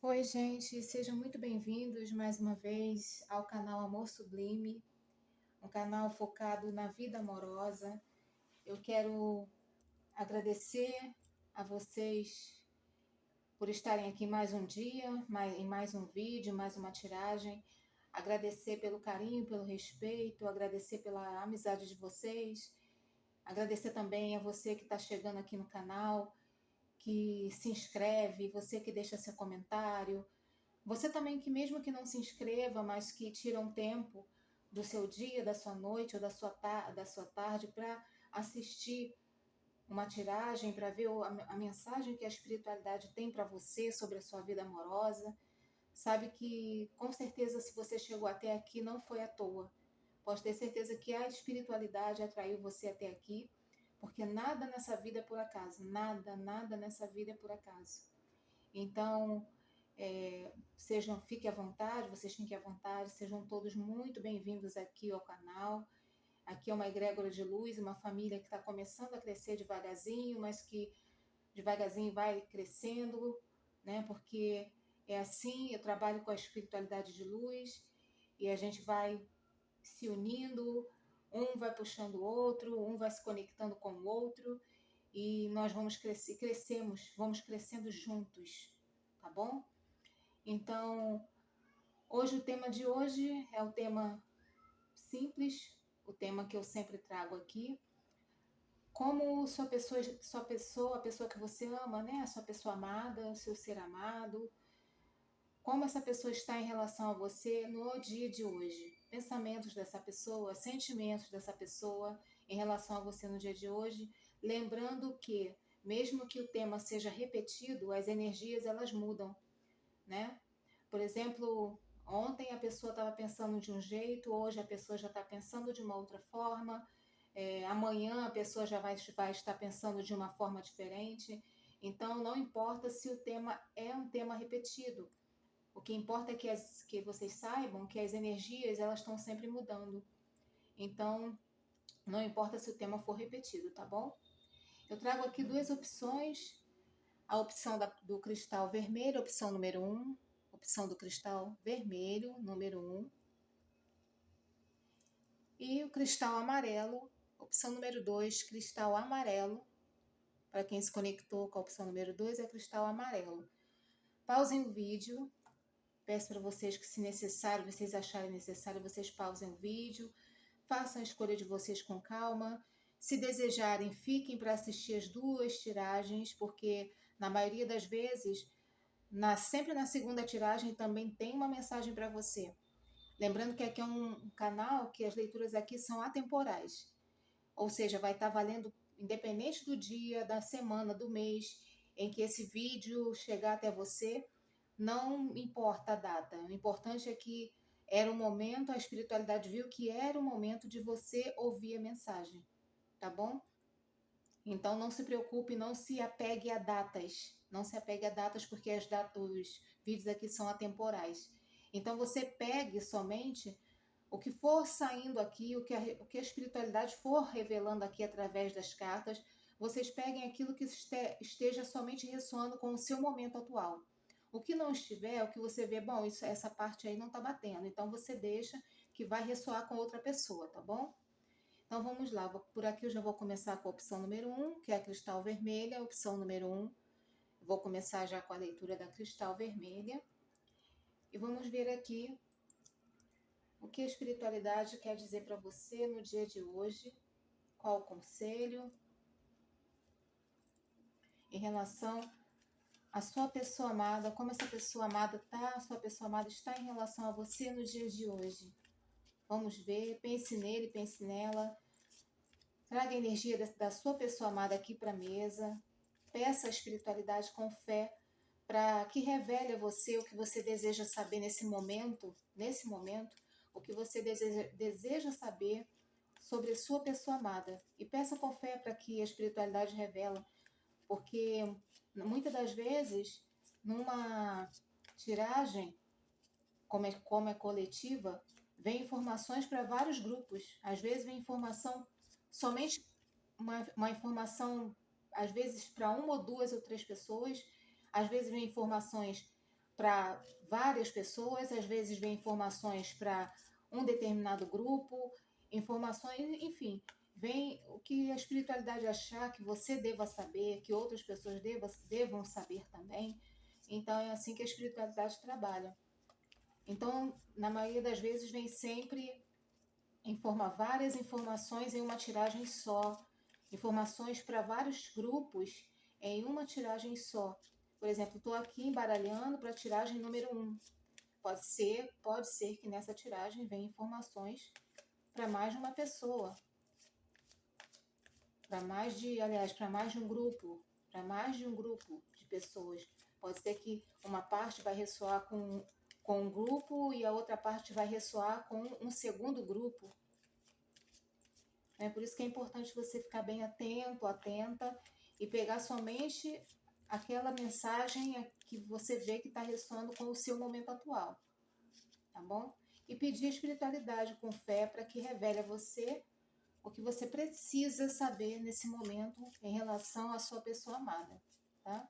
Oi, gente, sejam muito bem-vindos mais uma vez ao canal Amor Sublime, um canal focado na vida amorosa. Eu quero agradecer a vocês por estarem aqui mais um dia, em mais um vídeo, mais uma tiragem. Agradecer pelo carinho, pelo respeito, agradecer pela amizade de vocês. Agradecer também a você que está chegando aqui no canal, que se inscreve, você que deixa seu comentário. Você também que mesmo que não se inscreva, mas que tira um tempo do seu dia, da sua noite ou da sua tarde para assistir uma tiragem, para ver a mensagem que a espiritualidade tem para você sobre a sua vida amorosa. Sabe que com certeza se você chegou até aqui não foi à toa. Pode ter certeza que a espiritualidade atraiu você até aqui, porque nada nessa vida é por acaso, nada nessa vida é por acaso. Então, fiquem à vontade, vocês fiquem à vontade, sejam todos muito bem-vindos aqui ao canal. Aqui é uma egrégora de luz, uma família que está começando a crescer devagarzinho, mas que devagarzinho vai crescendo, né? Porque é assim, eu trabalho com a espiritualidade de luz e a gente vai se unindo, um vai puxando o outro, um vai se conectando com o outro e nós vamos vamos crescendo juntos, tá bom? Então, hoje o tema de hoje é o tema simples, o tema que eu sempre trago aqui. Como a pessoa que você ama, né? A sua pessoa amada, o seu ser amado, como essa pessoa está em relação a você no dia de hoje. Pensamentos dessa pessoa, sentimentos dessa pessoa em relação a você no dia de hoje. Lembrando que, mesmo que o tema seja repetido, as energias elas mudam, né? Por exemplo, ontem a pessoa estava pensando de um jeito, hoje a pessoa já está pensando de uma outra forma, amanhã a pessoa vai estar pensando de uma forma diferente. Então, não importa se o tema é um tema repetido. O que importa é que vocês saibam que as energias elas estão sempre mudando. Então, não importa se o tema for repetido, tá bom? Eu trago aqui duas opções. A opção do cristal vermelho, opção número 1, opção do cristal vermelho, número 1. E o cristal amarelo, opção número 2, cristal amarelo. Para quem se conectou com a opção número 2, é cristal amarelo. Pausem o vídeo. Peço para vocês que, se necessário, vocês acharem necessário, vocês pausem o vídeo. Façam a escolha de vocês com calma. Se desejarem, fiquem para assistir as duas tiragens, porque na maioria das vezes, sempre na segunda tiragem também tem uma mensagem para você. Lembrando que aqui é um canal que as leituras aqui são atemporais. Ou seja, vai estar valendo independente do dia, da semana, do mês em que esse vídeo chegar até você, não importa a data. O importante é que era o momento, a espiritualidade viu que era o momento de você ouvir a mensagem, tá bom? Então não se preocupe, não se apegue a datas. Não se apegue a datas porque os vídeos aqui são atemporais. Então você pegue somente o que for saindo aqui, o que a espiritualidade for revelando aqui através das cartas, vocês peguem aquilo que esteja somente ressoando com o seu momento atual. O que não estiver, o que você vê, bom, essa parte aí não está batendo, então você deixa que vai ressoar com outra pessoa, tá bom? Então vamos lá, por aqui eu já vou começar com a opção número 1, que é a cristal vermelha, opção número 1. Vou começar já com a leitura da cristal vermelha. E vamos ver aqui o que a espiritualidade quer dizer para você no dia de hoje. Qual o conselho em relação à sua pessoa amada, como essa pessoa amada tá, a sua pessoa amada está em relação a você no dia de hoje. Vamos ver, pense nele, pense nela. Traga a energia da sua pessoa amada aqui para a mesa. Peça a espiritualidade com fé para que revele a você o que você deseja saber nesse momento, o que você deseja saber sobre a sua pessoa amada. E peça com fé para que a espiritualidade revela, porque muitas das vezes, numa tiragem, como é coletiva, vem informações para vários grupos. Às vezes vem informação somente uma informação, às vezes para uma ou duas ou três pessoas, às vezes vem informações para várias pessoas, às vezes vem informações para um determinado grupo, informações, enfim, vem o que a espiritualidade achar que você deva saber, que outras pessoas devam saber também. Então é assim que a espiritualidade trabalha. Então, na maioria das vezes, vem sempre várias informações em uma tiragem só, informações para vários grupos em uma tiragem só. Por exemplo, estou aqui embaralhando para a tiragem número 1. Pode ser que nessa tiragem venha informações para mais de uma pessoa, para mais de um grupo, de pessoas. Pode ser que uma parte vai ressoar com um grupo e a outra parte vai ressoar com um segundo grupo. É por isso que é importante você ficar bem atento, atenta e pegar somente aquela mensagem que você vê que está ressoando com o seu momento atual, tá bom? E pedir a espiritualidade com fé para que revele a você o que você precisa saber nesse momento em relação à sua pessoa amada, tá?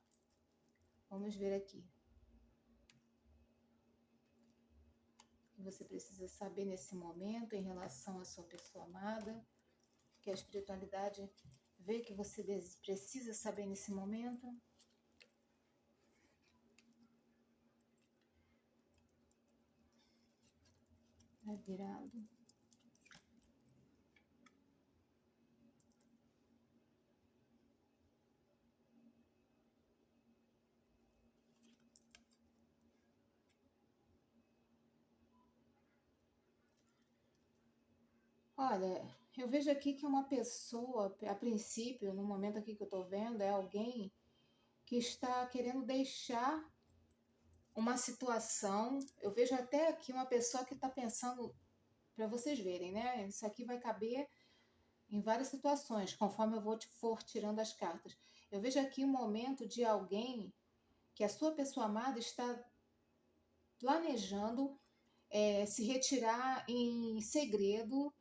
Vamos ver aqui. O que você precisa saber nesse momento em relação à sua pessoa amada, que a espiritualidade vê que você precisa saber nesse momento. É virado. Olha, eu vejo aqui que uma pessoa, a princípio, no momento aqui que eu estou vendo, é alguém que está querendo deixar uma situação. Eu vejo até aqui uma pessoa que está pensando, para vocês verem, né? Isso aqui vai caber em várias situações, conforme eu for tirando as cartas. Eu vejo aqui um momento de alguém que a sua pessoa amada está planejando se retirar em segredo,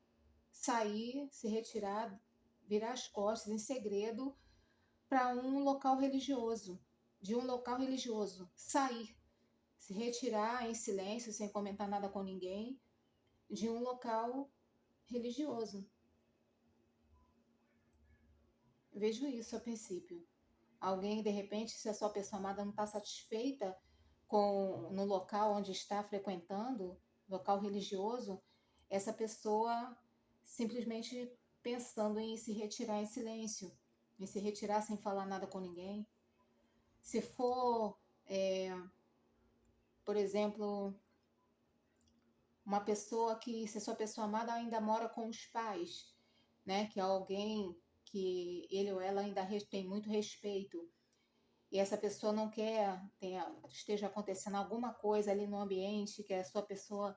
sair, se retirar, virar as costas em segredo para um local religioso, de um local religioso, sair, se retirar em silêncio, sem comentar nada com ninguém, de um local religioso. Eu vejo isso a princípio. Alguém, de repente, se a sua pessoa amada não está satisfeita no local onde está frequentando, local religioso, essa pessoa simplesmente pensando em se retirar em silêncio, em se retirar sem falar nada com ninguém. Se for, por exemplo, uma pessoa que, se a sua pessoa amada ainda mora com os pais, né, que é alguém que ele ou ela ainda tem muito respeito, e essa pessoa não quer, esteja acontecendo alguma coisa ali no ambiente, que essa pessoa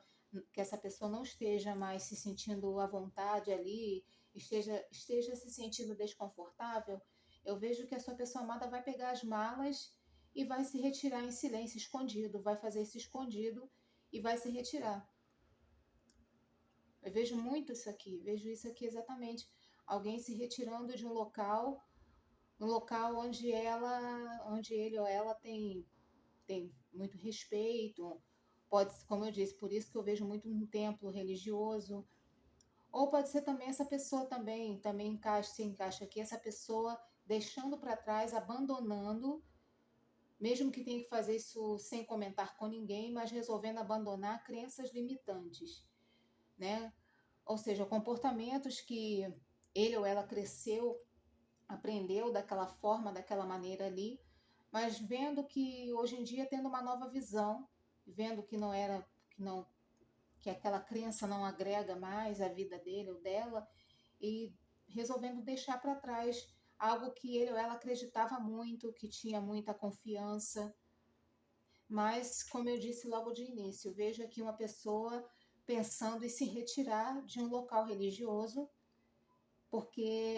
não esteja mais se sentindo à vontade ali, esteja se sentindo desconfortável, eu vejo que a sua pessoa amada vai pegar as malas e vai se retirar em silêncio, escondido, vai fazer isso escondido e vai se retirar. Eu vejo muito isso aqui, vejo isso aqui exatamente, alguém se retirando de um local onde ele ou ela tem muito respeito. Pode, como eu disse, por isso que eu vejo muito um templo religioso. Ou pode ser também essa pessoa também se encaixa aqui, essa pessoa deixando para trás, abandonando, mesmo que tenha que fazer isso sem comentar com ninguém, mas resolvendo abandonar crenças limitantes, né? Ou seja, comportamentos que ele ou ela cresceu, aprendeu daquela forma, daquela maneira ali, mas vendo que hoje em dia tendo uma nova visão, vendo que aquela crença não agrega mais a vida dele ou dela e resolvendo deixar para trás algo que ele ou ela acreditava muito, que tinha muita confiança. Mas, como eu disse logo de início, vejo aqui uma pessoa pensando em se retirar de um local religioso, porque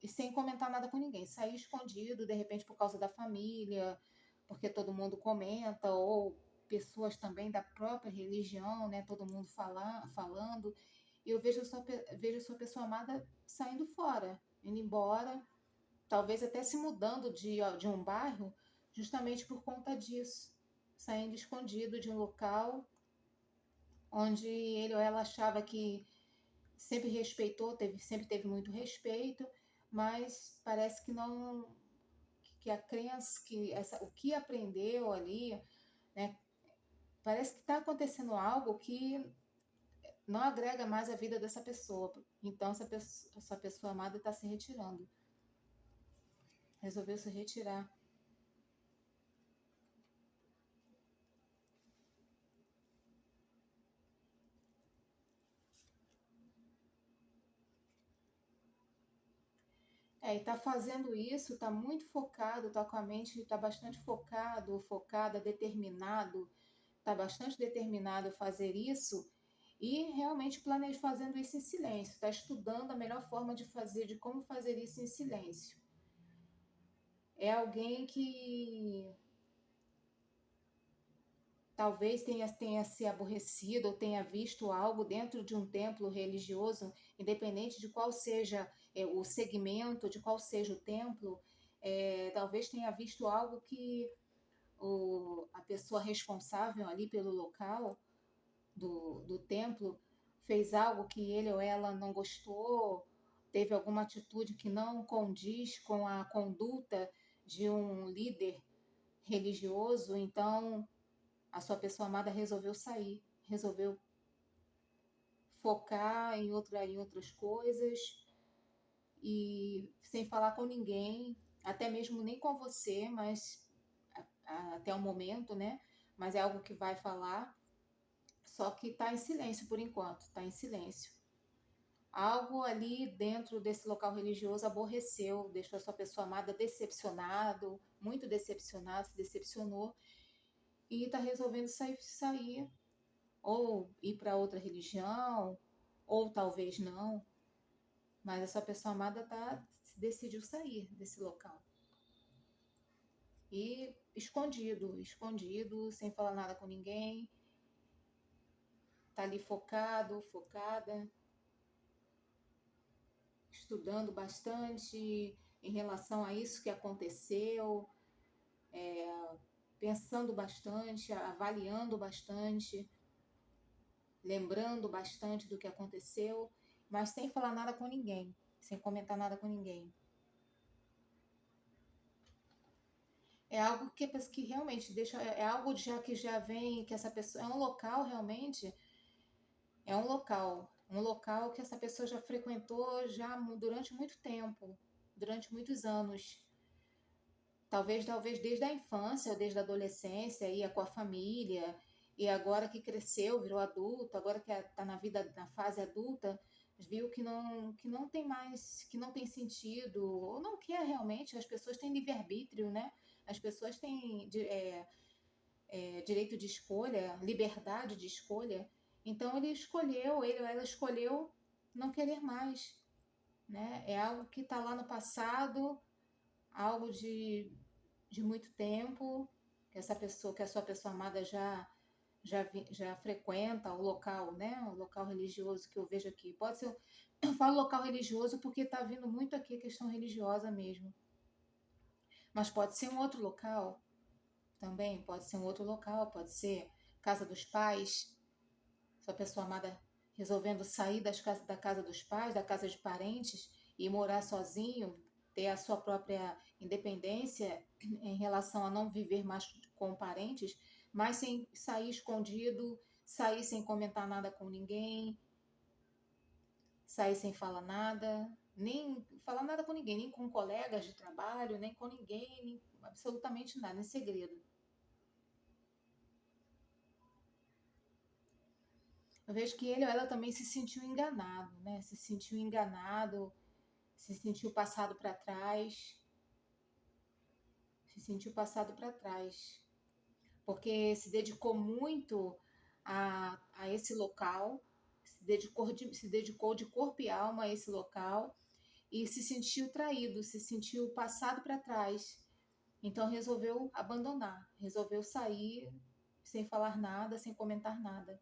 e sem comentar nada com ninguém, sair escondido, de repente por causa da família, porque todo mundo comenta, ou pessoas também da própria religião, né? Todo mundo falando. E eu vejo a sua pessoa amada saindo fora, indo embora, talvez até se mudando de um bairro, justamente por conta disso. saindo escondido de um local onde ele ou ela achava que sempre respeitou, sempre teve muito respeito, mas parece que não, que a crença, o que aprendeu ali, né, parece que está acontecendo algo que não agrega mais a vida dessa pessoa. Então essa pessoa amada está se retirando, resolveu se retirar. E tá fazendo isso, tá muito focado, tá com a mente, tá bastante focado, focada, determinado, tá bastante determinado a fazer isso e realmente planeja fazendo isso em silêncio, tá estudando a melhor forma de fazer, de como fazer isso em silêncio. É alguém que talvez tenha se aborrecido ou tenha visto algo dentro de um templo religioso, independente de qual seja o segmento, de qual seja o templo, talvez tenha visto algo que a pessoa responsável ali pelo local do templo fez algo que ele ou ela não gostou, teve alguma atitude que não condiz com a conduta de um líder religioso, então a sua pessoa amada resolveu sair, resolveu focar em outras coisas e sem falar com ninguém, até mesmo nem com você, mas até o momento, né? Mas é algo que vai falar, só que está em silêncio por enquanto, está em silêncio. Algo ali dentro desse local religioso aborreceu, deixou a sua pessoa amada decepcionado, muito decepcionado, se decepcionou e está resolvendo sair ou ir para outra religião, ou talvez não, mas essa pessoa amada decidiu sair desse local. E escondido, sem falar nada com ninguém, tá ali focado, focada, estudando bastante em relação a isso que aconteceu, pensando bastante, avaliando bastante, lembrando bastante do que aconteceu, mas sem falar nada com ninguém, sem comentar nada com ninguém. É algo que realmente deixa, é algo já que já vem, que essa pessoa, é um local realmente, um local que essa pessoa já frequentou já durante muito tempo, durante muitos anos. Talvez desde a infância, ou desde a adolescência, ia com a família, e agora que cresceu, virou adulto, agora que está na vida, na fase adulta, viu que não tem mais, que não tem sentido, ou não quer realmente, as pessoas têm livre-arbítrio, né? As pessoas têm direito de escolha, liberdade de escolha. Então ele ou ela escolheu não querer mais, né? É algo que está lá no passado, algo de muito tempo, que essa pessoa, que a sua pessoa amada já frequenta o local, né? O local religioso que eu vejo aqui. Pode ser, eu falo local religioso porque está vindo muito aqui a questão religiosa mesmo. Mas pode ser um outro local também, pode ser um outro local, pode ser casa dos pais, sua pessoa amada resolvendo sair da casa dos pais, da casa de parentes e morar sozinho, ter a sua própria independência em relação a não viver mais com parentes, mas sem sair escondido, sair sem comentar nada com ninguém, sair sem falar nada, nem falar nada com ninguém, nem com colegas de trabalho, nem com ninguém, nem absolutamente nada, em segredo. Eu vejo que ele ou ela também se sentiu enganado, né? Se sentiu enganado, se sentiu passado para trás, se sentiu passado para trás, porque se dedicou muito a esse local, se dedicou de corpo e alma a esse local e se sentiu traído, se sentiu passado para trás. Então resolveu abandonar, resolveu sair sem falar nada, sem comentar nada.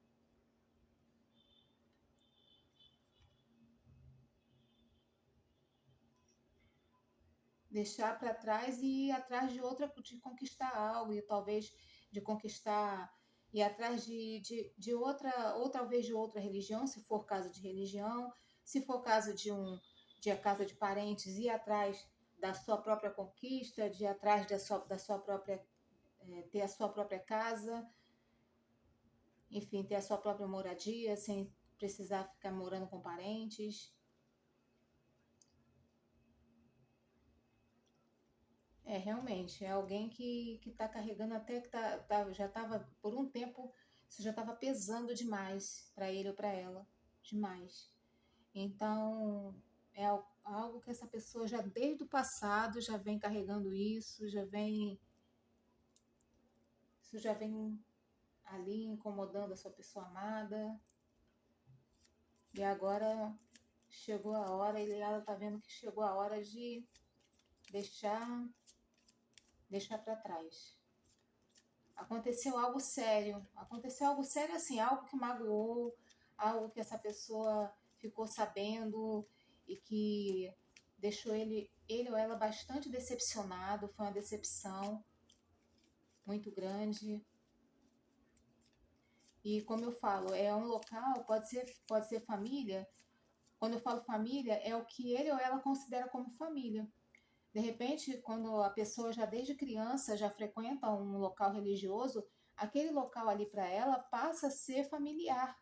Deixar para trás e ir atrás de outra, de conquistar algo e talvez de conquistar, ir atrás de outra, ou talvez de outra religião, se for caso de religião, se for caso de a casa de parentes, ir atrás da sua própria conquista, de ir atrás da sua própria, ter a sua própria casa, enfim, ter a sua própria moradia, sem precisar ficar morando com parentes. Realmente, é alguém que tá carregando até que já estava, por um tempo, isso já estava pesando demais para ele ou para ela. Demais. Então, é algo que essa pessoa já desde o passado já vem carregando isso já vem ali incomodando a sua pessoa amada. E agora chegou a hora, e ela tá vendo que chegou a hora de deixar, deixar para trás. Aconteceu algo sério assim, algo que magoou, algo que essa pessoa ficou sabendo e que deixou ele ou ela bastante decepcionado, foi uma decepção muito grande. E como eu falo, é um local, pode ser família. Quando eu falo família, é o que ele ou ela considera como família. De repente, quando a pessoa já desde criança já frequenta um local religioso, aquele local ali para ela passa a ser familiar,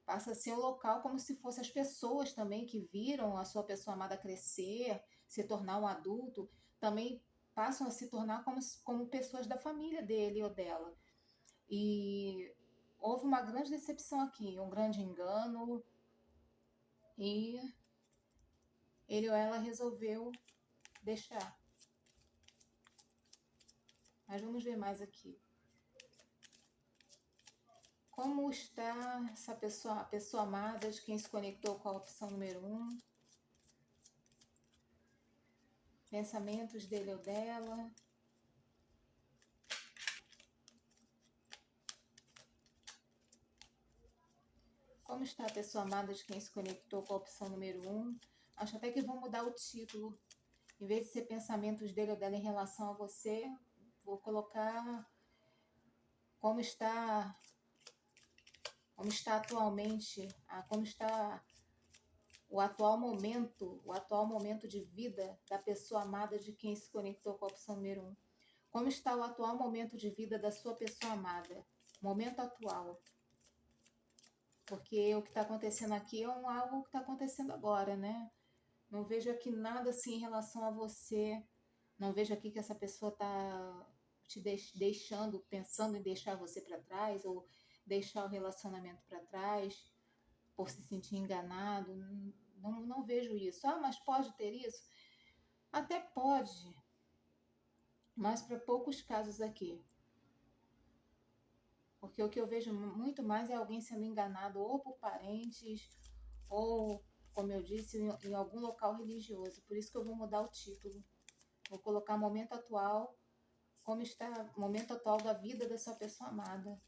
passa a ser um local como se fossem as pessoas também que viram a sua pessoa amada crescer, se tornar um adulto, também passam a se tornar como pessoas da família dele ou dela. E houve uma grande decepção aqui, um grande engano, e ele ou ela resolveu deixar. Mas vamos ver mais aqui. Como está essa pessoa, a pessoa amada de quem se conectou com a opção número 1? Pensamentos dele ou dela? Como está a pessoa amada de quem se conectou com a opção número 1? Acho até que vou mudar o título. Em vez de ser pensamentos dele ou dela em relação a você, vou colocar como está atualmente, como está o atual momento de vida da pessoa amada de quem se conectou com a opção número 1. Como está o atual momento de vida da sua pessoa amada? Momento atual. Porque o que está acontecendo aqui é algo que está acontecendo agora, né? Não vejo aqui nada assim em relação a você. Não vejo aqui que essa pessoa está te deixando, pensando em deixar você para trás ou deixar o relacionamento para trás por se sentir enganado. Não vejo isso. Ah, mas pode ter isso? Até pode, mas para poucos casos aqui. Porque o que eu vejo muito mais é alguém sendo enganado ou por parentes ou, como eu disse, em algum local religioso. Por isso que eu vou mudar o título. Vou colocar momento atual, como está o momento atual da vida da sua pessoa amada.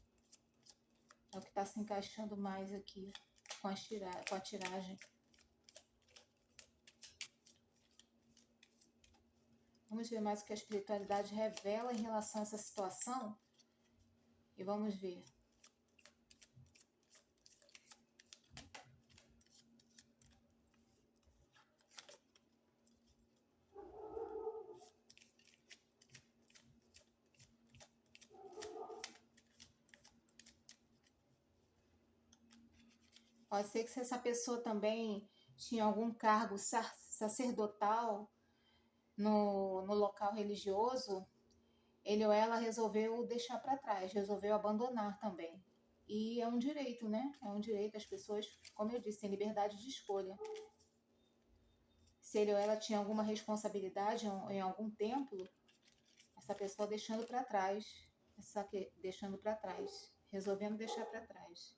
É o que está se encaixando mais aqui com a tiragem. Vamos ver mais o que a espiritualidade revela em relação a essa situação. E vamos ver. Pode ser que se essa pessoa também tinha algum cargo sacerdotal no local religioso, ele ou ela resolveu deixar para trás, resolveu abandonar também. E é um direito, né? É um direito, as pessoas, como eu disse, têm liberdade de escolha. Se ele ou ela tinha alguma responsabilidade em algum templo, essa pessoa deixando para trás, resolvendo deixar para trás.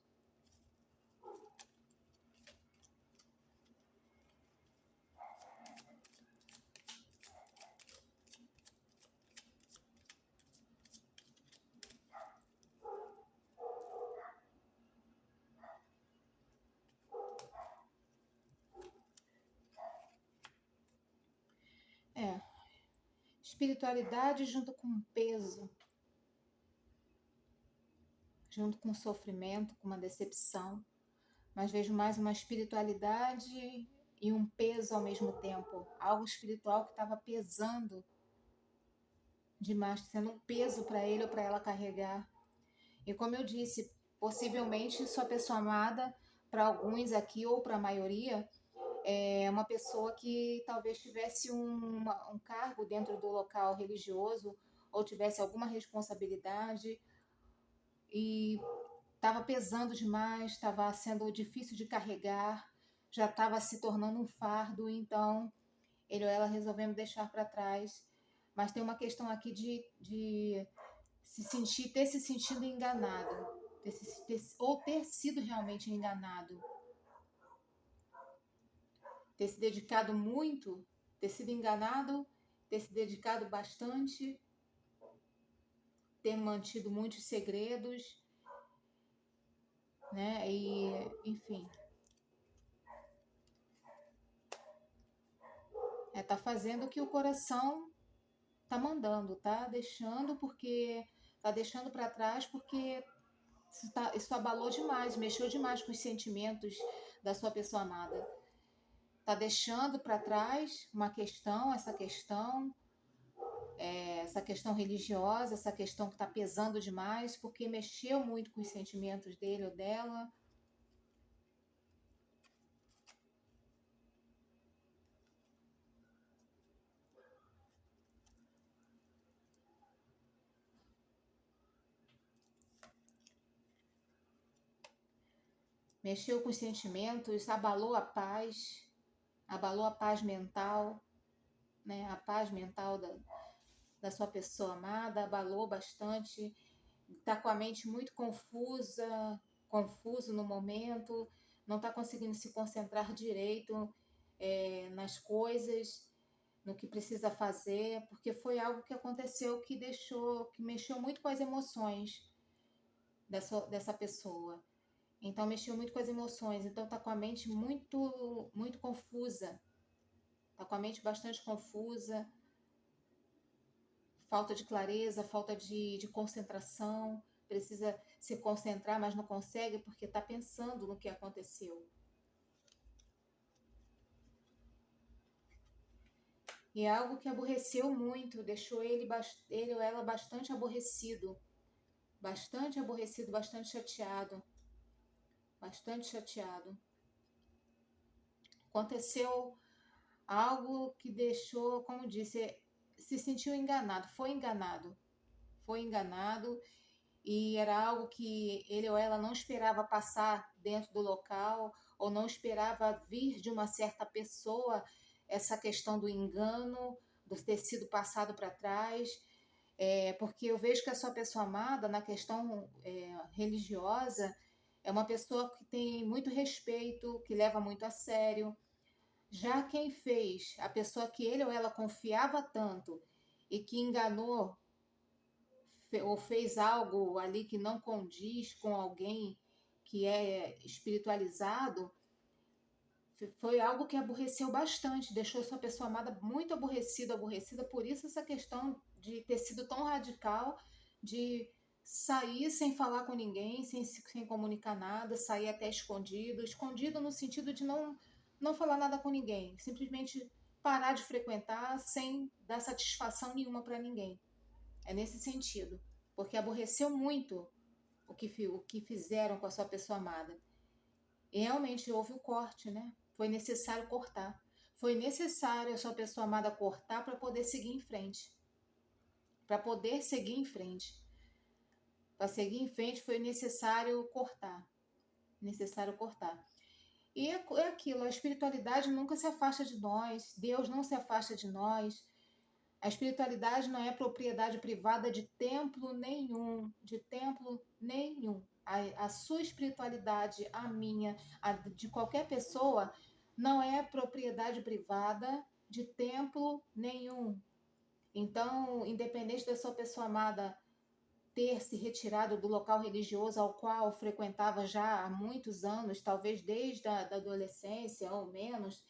Espiritualidade junto com peso. junto com o sofrimento, com uma decepção, mas vejo mais uma espiritualidade e um peso ao mesmo tempo, algo espiritual que estava pesando demais, sendo um peso para ele ou para ela carregar. E como eu disse, possivelmente sua pessoa amada, para alguns aqui ou para a maioria, é uma pessoa que talvez tivesse um cargo dentro do local religioso ou tivesse alguma responsabilidade e estava pesando demais, estava sendo difícil de carregar, já estava se tornando um fardo, então ele ou ela resolvendo deixar para trás. Mas tem uma questão aqui de ter se sentido enganado, ou ter sido realmente enganado, ter se dedicado muito, ter sido enganado, ter se dedicado bastante, ter mantido muitos segredos, né? E, enfim, tá fazendo o que o coração tá mandando, tá deixando porque tá deixando para trás porque isso abalou demais, mexeu demais com os sentimentos da sua pessoa amada. Tá deixando para trás essa questão religiosa, essa questão que está pesando demais, porque mexeu muito com os sentimentos dele ou dela. Mexeu com os sentimentos, abalou a paz mental, né? A paz mental da sua pessoa amada, abalou bastante, está com a mente muito confuso no momento, não está conseguindo se concentrar direito nas coisas, no que precisa fazer, porque foi algo que aconteceu que mexeu muito com as emoções dessa pessoa. Então mexeu muito com as emoções, então está com a mente muito confusa, está com a mente bastante confusa, falta de clareza, falta de concentração, precisa se concentrar, mas não consegue porque está pensando no que aconteceu. E é algo que aborreceu muito, deixou ele ou ela bastante aborrecido, bastante chateado, bastante chateado. Aconteceu algo que deixou, como disse, se sentiu enganado, foi enganado e era algo que ele ou ela não esperava passar dentro do local ou não esperava vir de uma certa pessoa essa questão do engano, do ter sido passado para trás, porque eu vejo que a sua pessoa amada na questão religiosa é uma pessoa que tem muito respeito, que leva muito a sério. Já quem fez, a pessoa que ele ou ela confiava tanto e que enganou ou fez algo ali que não condiz com alguém que é espiritualizado, foi algo que aborreceu bastante, deixou sua pessoa amada muito aborrecida, por isso essa questão de ter sido tão radical, de sair sem falar com ninguém, sem comunicar nada, sair até escondido no sentido de não falar nada com ninguém, simplesmente parar de frequentar sem dar satisfação nenhuma para ninguém. É nesse sentido, porque aborreceu muito o que fizeram com a sua pessoa amada. E realmente houve o corte, né? Foi necessário cortar. Foi necessário a sua pessoa amada cortar para poder seguir em frente. Para poder seguir em frente. Para seguir em frente foi necessário cortar. Necessário cortar. E é aquilo, a espiritualidade nunca se afasta de nós, Deus não se afasta de nós. A espiritualidade não é propriedade privada de templo nenhum, A sua espiritualidade, a minha, a de qualquer pessoa, não é propriedade privada de templo nenhum. Então, independente da sua pessoa amada ter se retirado do local religioso ao qual frequentava já há muitos anos, talvez desde a da adolescência ou menos,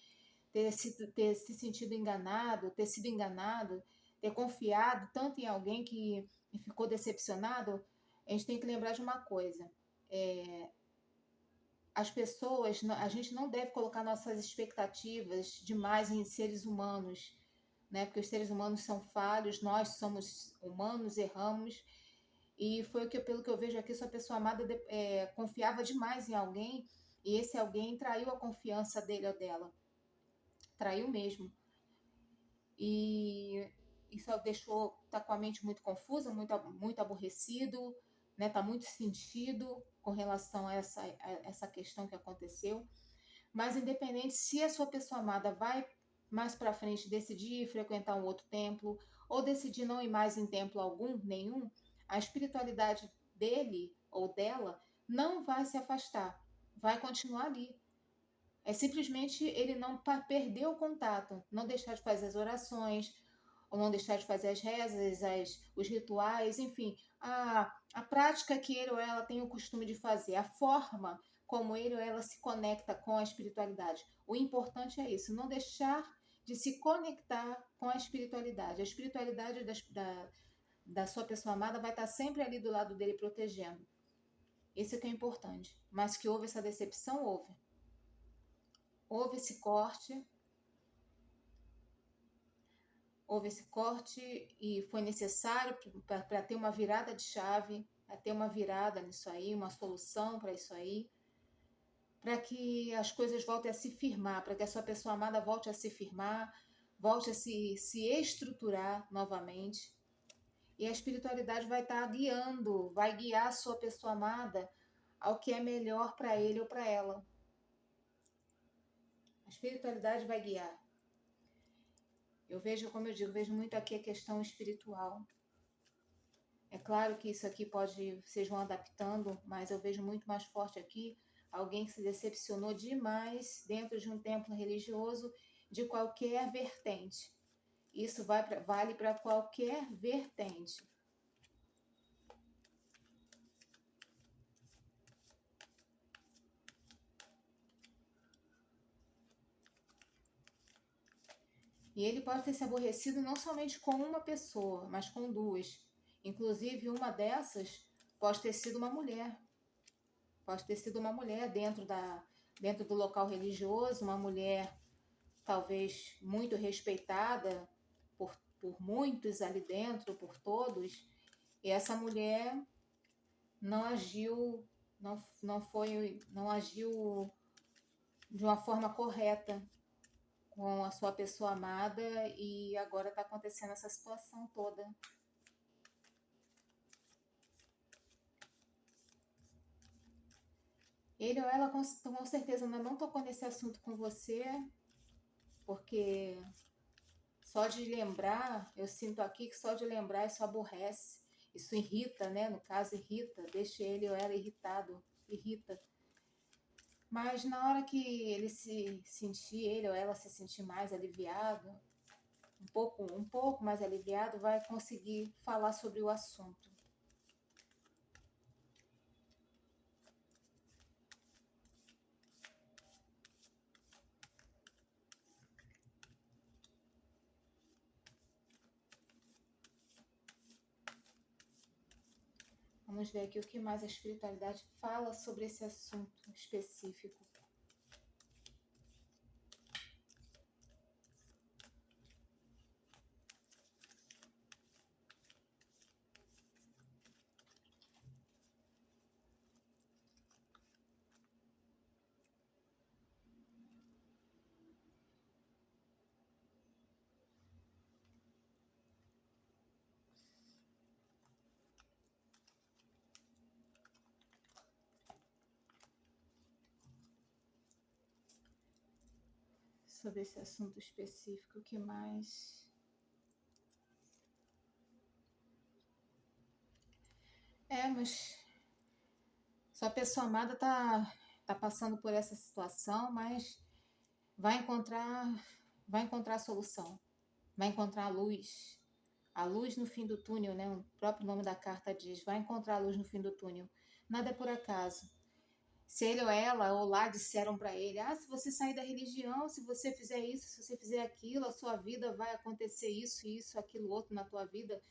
ter se sentido enganado, ter sido enganado, ter confiado tanto em alguém que ficou decepcionado, A gente tem que lembrar de uma coisa. As pessoas, a gente não deve colocar nossas expectativas demais em seres humanos, né? Porque os seres humanos são falhos, nós somos humanos, erramos. E foi pelo que eu vejo aqui, sua pessoa amada confiava demais em alguém e esse alguém traiu a confiança dele ou dela. Traiu mesmo. E isso deixou, tá com a mente muito confusa, muito aborrecido, né? Tá muito sentido com relação a essa questão que aconteceu. Mas independente se a sua pessoa amada vai mais para frente decidir frequentar um outro templo ou decidir não ir mais em templo algum, nenhum, a espiritualidade dele ou dela não vai se afastar, vai continuar ali. É simplesmente ele não perder o contato, não deixar de fazer as orações, ou não deixar de fazer as rezas, os rituais, enfim, a prática que ele ou ela tem o costume de fazer, a forma como ele ou ela se conecta com a espiritualidade. O importante é isso, não deixar de se conectar com a espiritualidade. A espiritualidade da sua pessoa amada vai estar sempre ali do lado dele protegendo. Isso é que é importante. Mas que houve essa decepção, houve. Houve esse corte, e foi necessário para ter uma virada de chave, para ter uma virada nisso aí, uma solução para isso aí, para que as coisas voltem a se firmar, para que a sua pessoa amada volte a se firmar, volte a se estruturar novamente. E a espiritualidade vai estar guiando, vai guiar a sua pessoa amada ao que é melhor para ele ou para ela. A espiritualidade vai guiar. Eu vejo, como eu digo, vejo muito aqui a questão espiritual. É claro que isso aqui vocês vão adaptando, mas eu vejo muito mais forte aqui alguém que se decepcionou demais dentro de um templo religioso de qualquer vertente. Isso vale para qualquer vertente. E ele pode ter se aborrecido não somente com uma pessoa, mas com duas. Inclusive, uma dessas pode ter sido uma mulher. Pode ter sido uma mulher dentro do local religioso, uma mulher talvez muito respeitada por muitos ali dentro, por todos. E essa mulher não agiu, não agiu de uma forma correta com a sua pessoa amada e agora está acontecendo essa situação toda. Ele ou ela com certeza ainda não tocou nesse assunto com você, porque só de lembrar, eu sinto aqui que só de lembrar isso aborrece, isso irrita, né? No caso, irrita, deixa ele ou ela irritado, irrita. Mas na hora que ele ou ela se sentir mais aliviado, um pouco mais aliviado, vai conseguir falar sobre o assunto. Vamos ver aqui o que mais a espiritualidade fala sobre esse assunto específico. Sobre esse assunto específico, o que mais? Mas sua pessoa amada tá passando por essa situação, mas vai encontrar a solução, vai encontrar a luz no fim do túnel, né? O próprio nome da carta diz, vai encontrar a luz no fim do túnel. Nada é por acaso. Se ele ou ela ou lá disseram para ele, se você sair da religião, se você fizer isso, se você fizer aquilo, a sua vida vai acontecer isso, aquilo outro na tua vida,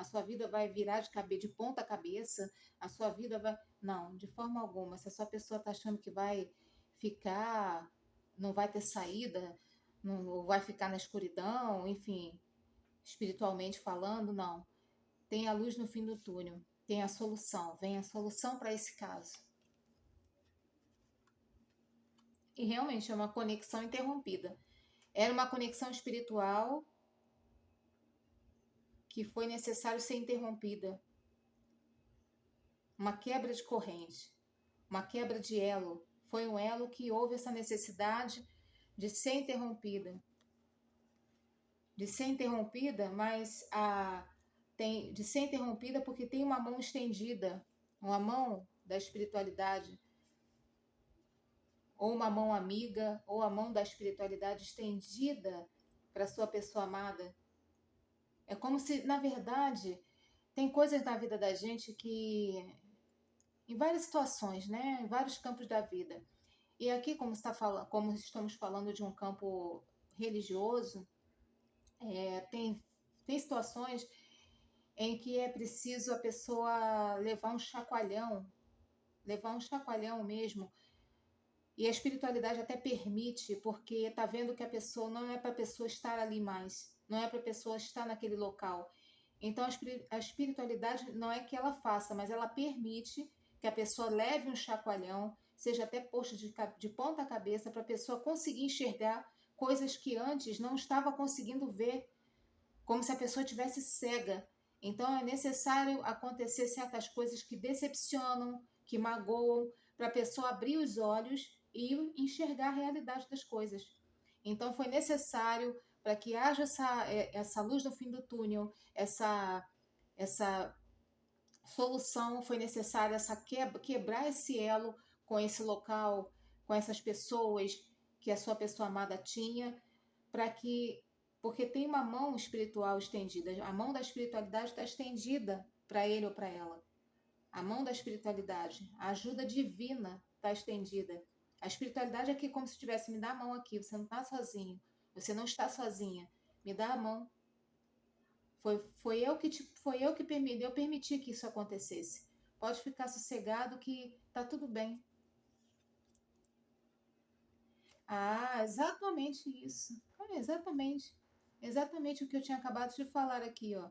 a sua vida vai virar de ponta cabeça, a sua vida vai... Não, de forma alguma. Se a sua pessoa está achando que vai ficar, não vai ter saída, não vai ficar na escuridão, enfim, espiritualmente falando, não. Tem a luz no fim do túnel, tem a solução, vem a solução para esse caso. E realmente é uma conexão interrompida. Era uma conexão espiritual que foi necessário ser interrompida. Uma quebra de corrente, uma quebra de elo. Foi um elo que houve essa necessidade de ser interrompida. De ser interrompida, mas de ser interrompida porque tem uma mão estendida, uma mão da espiritualidade, ou uma mão amiga, ou a mão da espiritualidade estendida para sua pessoa amada. É como se, na verdade, tem coisas na vida da gente que, em várias situações, né, em vários campos da vida. E aqui, como estamos falando de um campo religioso, tem situações em que é preciso a pessoa levar um chacoalhão mesmo. E a espiritualidade até permite, porque está vendo que a pessoa não é para a pessoa estar ali mais, não é para a pessoa estar naquele local. Então a espiritualidade não é que ela faça, mas ela permite que a pessoa leve um chacoalhão, seja até posto de ponta cabeça, para a pessoa conseguir enxergar coisas que antes não estava conseguindo ver, como se a pessoa tivesse cega. Então é necessário acontecer certas coisas que decepcionam, que magoam, para a pessoa abrir os olhos e enxergar a realidade das coisas. Então foi necessário, para que haja essa luz no fim do túnel, essa solução, foi necessário quebrar esse elo com esse local, com essas pessoas que a sua pessoa amada tinha, porque tem uma mão espiritual estendida, a mão da espiritualidade está estendida para ele ou para ela. A mão da espiritualidade, a ajuda divina está estendida. A espiritualidade é aqui como se tivesse, me dá a mão aqui, você não está sozinho, você não está sozinha, me dá a mão. Foi eu que permiti que isso acontecesse. Pode ficar sossegado que tá tudo bem. Ah, exatamente isso. Exatamente. Exatamente o que eu tinha acabado de falar aqui, ó.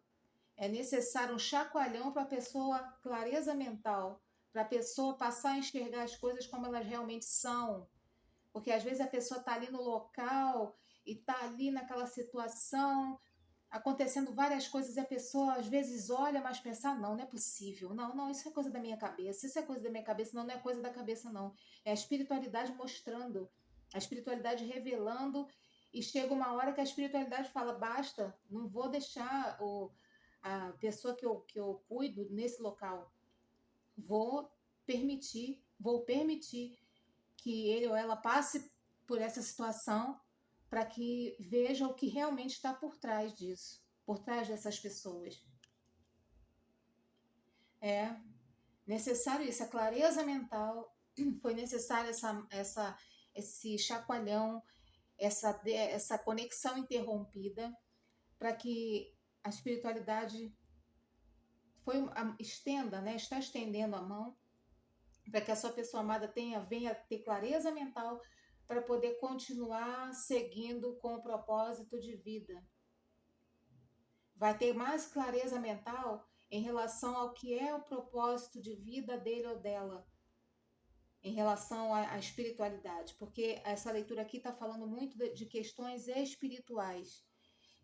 É necessário um chacoalhão para a pessoa, clareza mental, para a pessoa passar a enxergar as coisas como elas realmente são. Porque às vezes a pessoa está ali no local e está ali naquela situação, acontecendo várias coisas, e a pessoa às vezes olha, mas pensa, não, não é possível, não, isso é coisa da minha cabeça, isso é coisa da minha cabeça, não é coisa da cabeça, não. É a espiritualidade mostrando, a espiritualidade revelando, e chega uma hora que a espiritualidade fala, basta, não vou deixar a pessoa que eu cuido nesse local, vou permitir que ele ou ela passe por essa situação, para que veja o que realmente está por trás disso, por trás dessas pessoas. É necessário isso, a clareza mental, foi necessário esse chacoalhão, essa conexão interrompida, para que a espiritualidade estenda, né? Está estendendo a mão, para que a sua pessoa amada venha ter clareza mental, para poder continuar seguindo com o propósito de vida. Vai ter mais clareza mental em relação ao que é o propósito de vida dele ou dela, em relação à espiritualidade, porque essa leitura aqui está falando muito de questões espirituais.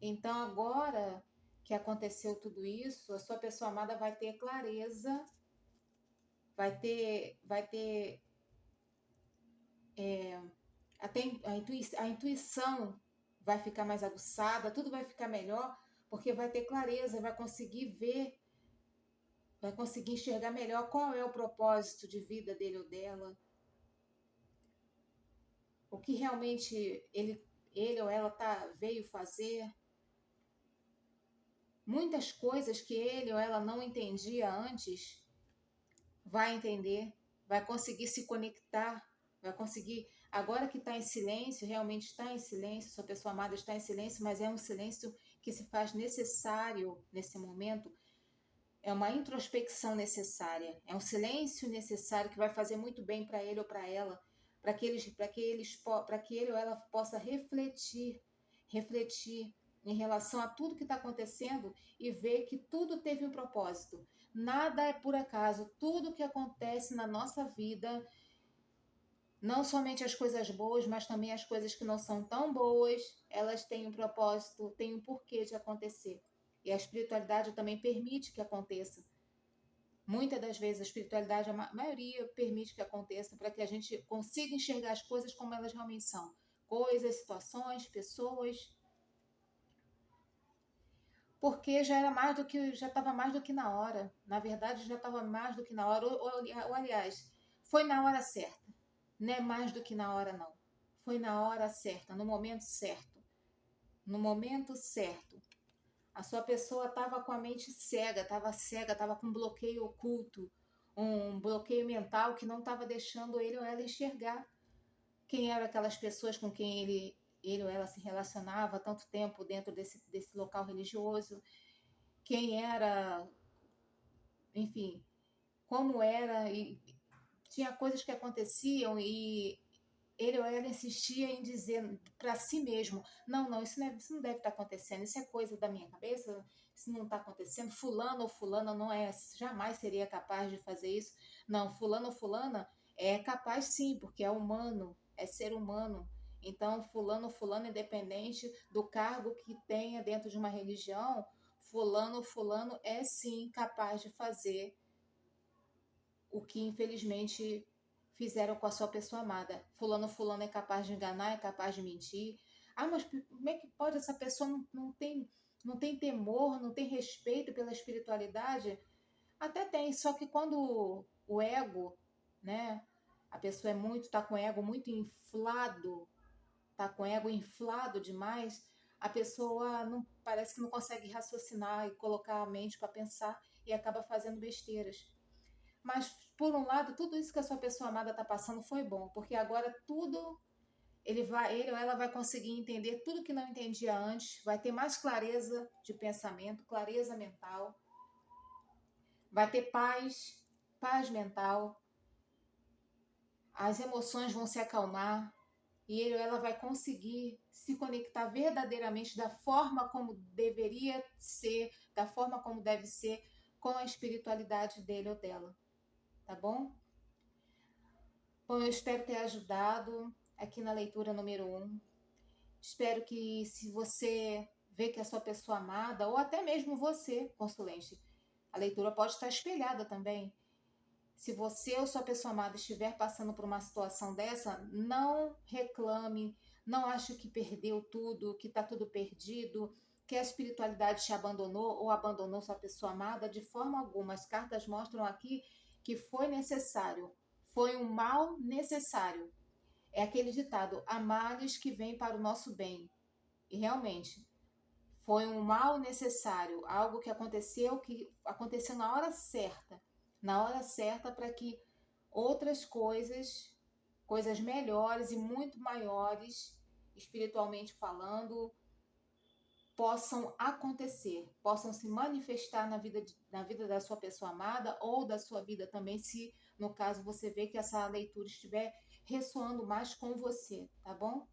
Então, agora que aconteceu tudo isso, a sua pessoa amada vai ter clareza, vai ter até a intuição vai ficar mais aguçada, tudo vai ficar melhor, porque vai ter clareza, vai conseguir ver, vai conseguir enxergar melhor qual é o propósito de vida dele ou dela, o que realmente ele ou ela veio fazer. Muitas coisas que ele ou ela não entendia antes, vai entender, vai conseguir se conectar, vai conseguir, agora que está em silêncio, realmente está em silêncio, sua pessoa amada está em silêncio, mas é um silêncio que se faz necessário nesse momento, é uma introspecção necessária, é um silêncio necessário que vai fazer muito bem para ele ou para ela, para que ele ou ela possa refletir em relação a tudo que está acontecendo e ver que tudo teve um propósito. Nada é por acaso, tudo que acontece na nossa vida, não somente as coisas boas, mas também as coisas que não são tão boas, elas têm um propósito, têm um porquê de acontecer. E a espiritualidade também permite que aconteça. Muitas das vezes a espiritualidade, a maioria, permite que aconteça para que a gente consiga enxergar as coisas como elas realmente são. Coisas, situações, pessoas. Porque já estava mais do que na hora. Na verdade, já estava mais do que na hora. Ou, aliás, foi na hora certa. Não é mais do que na hora, não. Foi na hora certa, no momento certo. No momento certo. A sua pessoa estava com a mente cega, estava com um bloqueio oculto, um bloqueio mental que não estava deixando ele ou ela enxergar quem eram aquelas pessoas com quem ele ou ela se relacionava há tanto tempo dentro desse local religioso, quem era, enfim, como era, e tinha coisas que aconteciam e ele ou ela insistia em dizer para si mesmo: não, isso não deve estar acontecendo, isso é coisa da minha cabeça, isso não está acontecendo. Fulano ou fulana não é, jamais seria capaz de fazer isso. Não, fulano ou fulana é capaz sim, porque é humano, é ser humano. Então, fulano ou fulana, independente do cargo que tenha dentro de uma religião, fulano ou fulano é sim capaz de fazer o que infelizmente fizeram com a sua pessoa amada. Fulano é capaz de enganar, é capaz de mentir. Ah, mas como é que pode essa pessoa não tem temor, não tem respeito pela espiritualidade? Até tem, só que quando o ego, né? A pessoa tá com o ego muito inflado, tá com o ego inflado demais, a pessoa não parece que não consegue raciocinar e colocar a mente para pensar e acaba fazendo besteiras. Mas, por um lado, tudo isso que a sua pessoa amada está passando foi bom, porque agora tudo ele ou ela vai conseguir entender tudo que não entendia antes, vai ter mais clareza de pensamento, clareza mental, vai ter paz mental, as emoções vão se acalmar e ele ou ela vai conseguir se conectar verdadeiramente da forma como deveria ser, da forma como deve ser, com a espiritualidade dele ou dela, tá bom? Bom, eu espero ter ajudado aqui na leitura número 1. Espero que, se você vê que a sua pessoa amada, ou até mesmo você, consulente, a leitura pode estar espelhada também. Se você ou sua pessoa amada estiver passando por uma situação dessa, não reclame, não ache que perdeu tudo, que está tudo perdido, que a espiritualidade te abandonou ou abandonou sua pessoa amada, de forma alguma. As cartas mostram aqui que foi necessário, foi um mal necessário. É aquele ditado: há males que vêm para o nosso bem. E realmente, foi um mal necessário, algo que aconteceu na hora certa para que outras coisas melhores e muito maiores, espiritualmente falando, possam acontecer, possam se manifestar na vida da sua pessoa amada ou da sua vida também, se no caso você vê que essa leitura estiver ressoando mais com você, tá bom?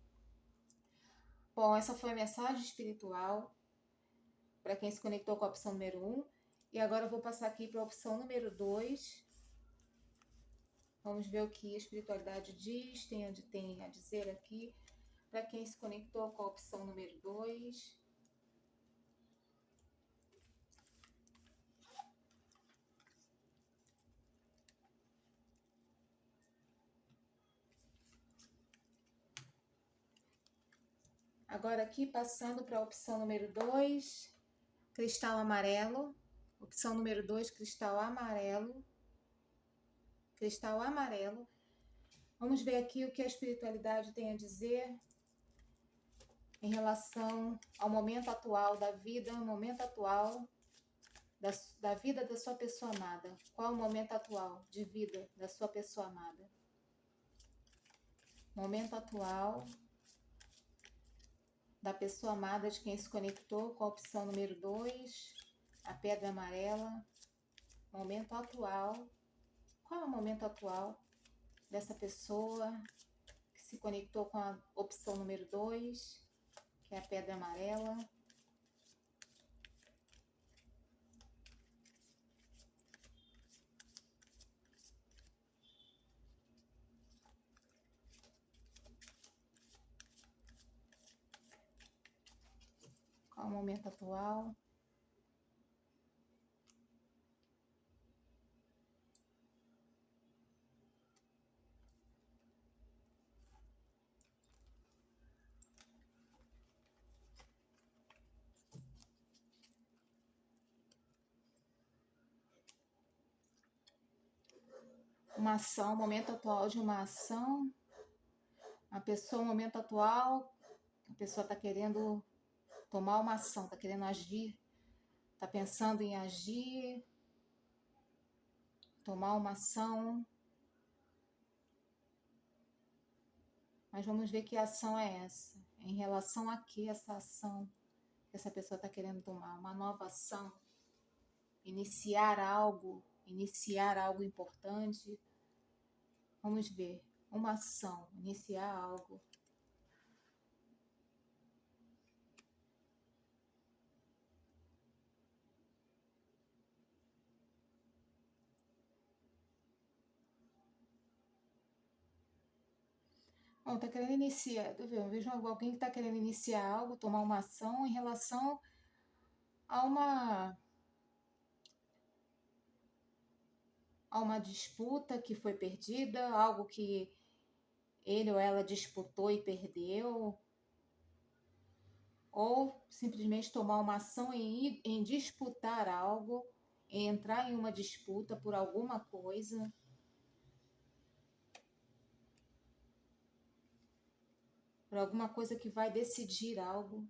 Bom, essa foi a mensagem espiritual para quem se conectou com a opção número 1. E agora eu vou passar aqui para a opção número 2. Vamos ver o que a espiritualidade tem a dizer aqui para quem se conectou com a opção número 2. Agora aqui, passando para a opção número 2, cristal amarelo. Opção número 2, cristal amarelo. Cristal amarelo. Vamos ver aqui o que a espiritualidade tem a dizer em relação ao momento atual da vida, momento atual da vida da sua pessoa amada. Qual é o momento atual de vida da sua pessoa amada? Momento atual da pessoa amada de quem se conectou com a opção número 2, a pedra amarela. momento atual. Qual é o momento atual dessa pessoa que se conectou com a opção número 2, que é a pedra amarela? Qual é o momento atual? Uma ação, momento atual de uma ação. A pessoa, momento atual, a pessoa está querendo tomar uma ação, está querendo agir, está pensando em agir, tomar uma ação. Mas vamos ver que ação é essa. Em relação a que essa ação que essa pessoa está querendo tomar? Uma nova ação? Iniciar algo importante? Vamos ver. Uma ação, iniciar algo. Bom, tá querendo iniciar, eu vejo alguém que está querendo iniciar algo, tomar uma ação em relação a uma disputa que foi perdida, algo que ele ou ela disputou e perdeu, ou simplesmente tomar uma ação em disputar algo, em entrar em uma disputa por alguma coisa. Por alguma coisa que vai decidir algo.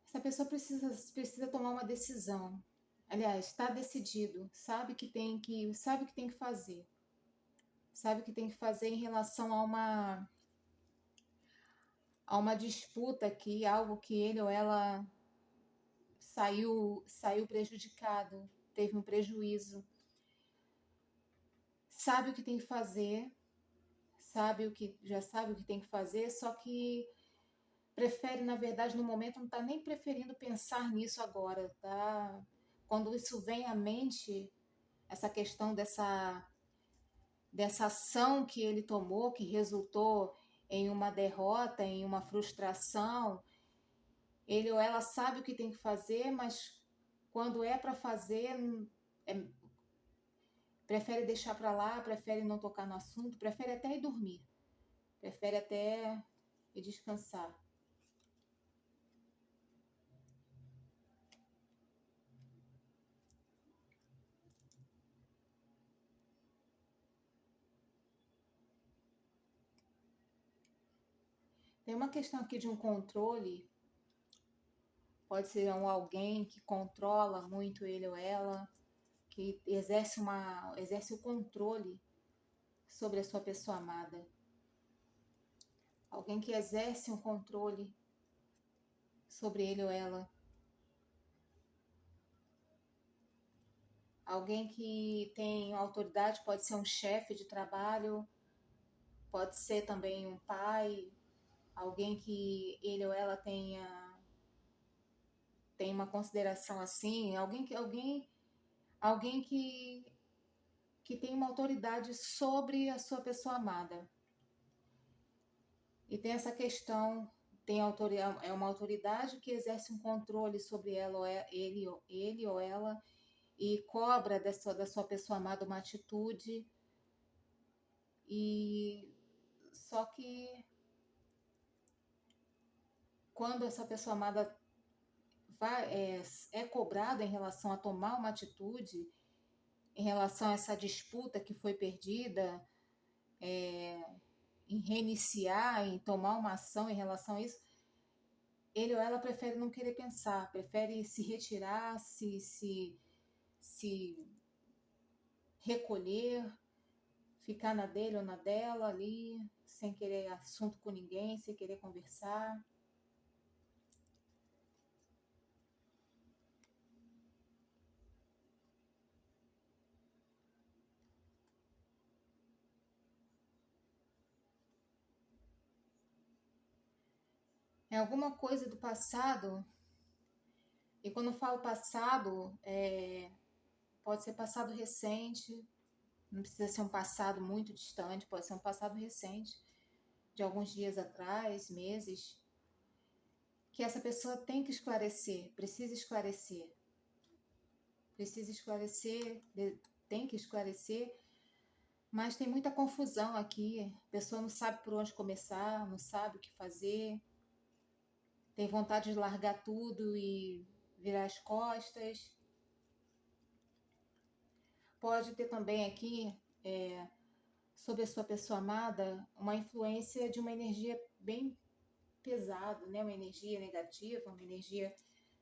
Essa pessoa precisa tomar uma decisão. Aliás, está decidido, sabe o que tem que fazer. Sabe o que tem que fazer em relação a uma disputa aqui, algo que ele ou ela saiu prejudicado, teve um prejuízo. Sabe o que tem que fazer, já sabe o que tem que fazer, só que prefere, na verdade, no momento não está nem preferindo pensar nisso agora, tá? Quando isso vem à mente, essa questão dessa ação que ele tomou, que resultou em uma derrota, em uma frustração, ele ou ela sabe o que tem que fazer, mas quando é para fazer, é, prefere deixar para lá, prefere não tocar no assunto, prefere até ir dormir, prefere até ir descansar. Tem uma questão aqui de um controle, pode ser alguém que controla muito ele ou ela, que exerce o controle sobre a sua pessoa amada. Alguém que exerce um controle sobre ele ou ela. Alguém que tem autoridade, pode ser um chefe de trabalho, pode ser também um pai, alguém que ele ou ela tem uma consideração assim, alguém que tem uma autoridade sobre a sua pessoa amada. E tem essa questão, é uma autoridade que exerce um controle sobre ela, ou ele ou ela, e cobra da sua pessoa amada uma atitude. E só que quando essa pessoa amada é cobrada em relação a tomar uma atitude, em relação a essa disputa que foi perdida, em reiniciar, em tomar uma ação em relação a isso, ele ou ela prefere não querer pensar, prefere se retirar, se se recolher, ficar na dele ou na dela ali, sem querer assunto com ninguém, sem querer conversar. É alguma coisa do passado, e quando eu falo passado, pode ser passado recente, não precisa ser um passado muito distante, pode ser um passado recente, de alguns dias atrás, meses, que essa pessoa tem que esclarecer, precisa esclarecer, tem que esclarecer, mas tem muita confusão aqui, a pessoa não sabe por onde começar, não sabe o que fazer, tem vontade de largar tudo e virar as costas. Pode ter também aqui, sobre a sua pessoa amada, uma influência de uma energia bem pesada, né? Uma energia negativa, uma energia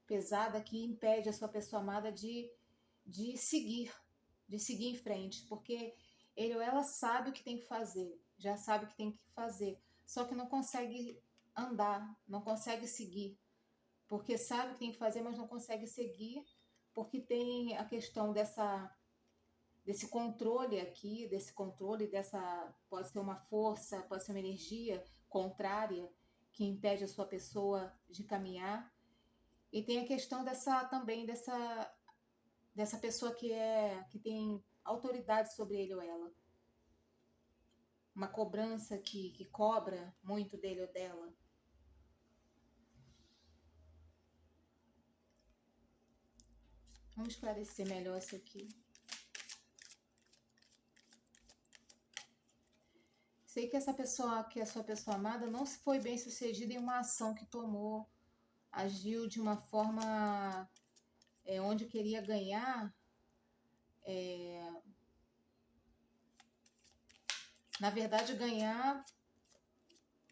pesada que impede a sua pessoa amada de seguir, de seguir em frente, porque ele ou ela sabe o que tem que fazer, já sabe o que tem que fazer, só que não consegue andar, não consegue seguir, porque sabe o que tem que fazer, mas não consegue seguir, porque tem a questão desse controle aqui, desse controle, pode ser uma força, pode ser uma energia contrária que impede a sua pessoa de caminhar. E tem a questão dessa pessoa que tem autoridade sobre ele ou ela. Uma cobrança que cobra muito dele ou dela. Vamos esclarecer melhor isso aqui. Sei que essa pessoa, que a sua pessoa amada, não foi bem sucedida em uma ação que tomou, agiu de uma forma onde queria ganhar, na verdade ganhar,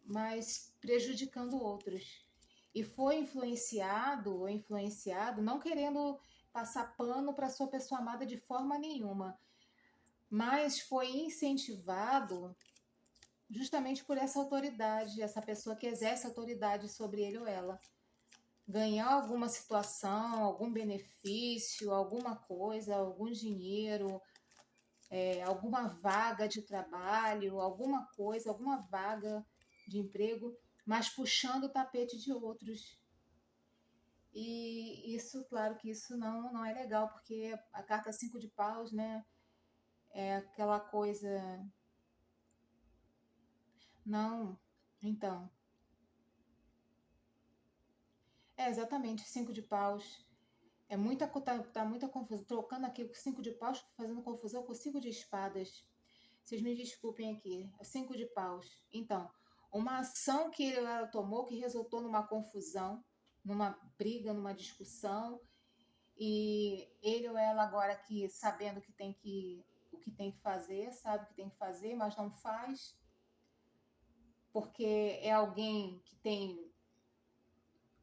mas prejudicando outros. E foi influenciado ou influenciado, não querendo passar pano para sua pessoa amada de forma nenhuma, mas foi incentivado justamente por essa autoridade, essa pessoa que exerce autoridade sobre ele ou ela. Ganhar alguma situação, algum benefício, alguma coisa, algum dinheiro, alguma vaga de trabalho, alguma coisa, alguma vaga de emprego, mas puxando o tapete de outros. E isso, claro que isso não é legal, porque a carta 5 de paus, né, é aquela coisa. Não, então. É exatamente 5 de paus. Tá muita confusão. Trocando aqui o 5 de paus, fazendo confusão com o 5 de espadas. Vocês me desculpem aqui. É 5 de paus. Então, uma ação que ela tomou que resultou numa confusão, numa briga, numa discussão, e ele ou ela agora aqui sabendo o que tem que fazer, sabe o que tem que fazer, mas não faz, porque é alguém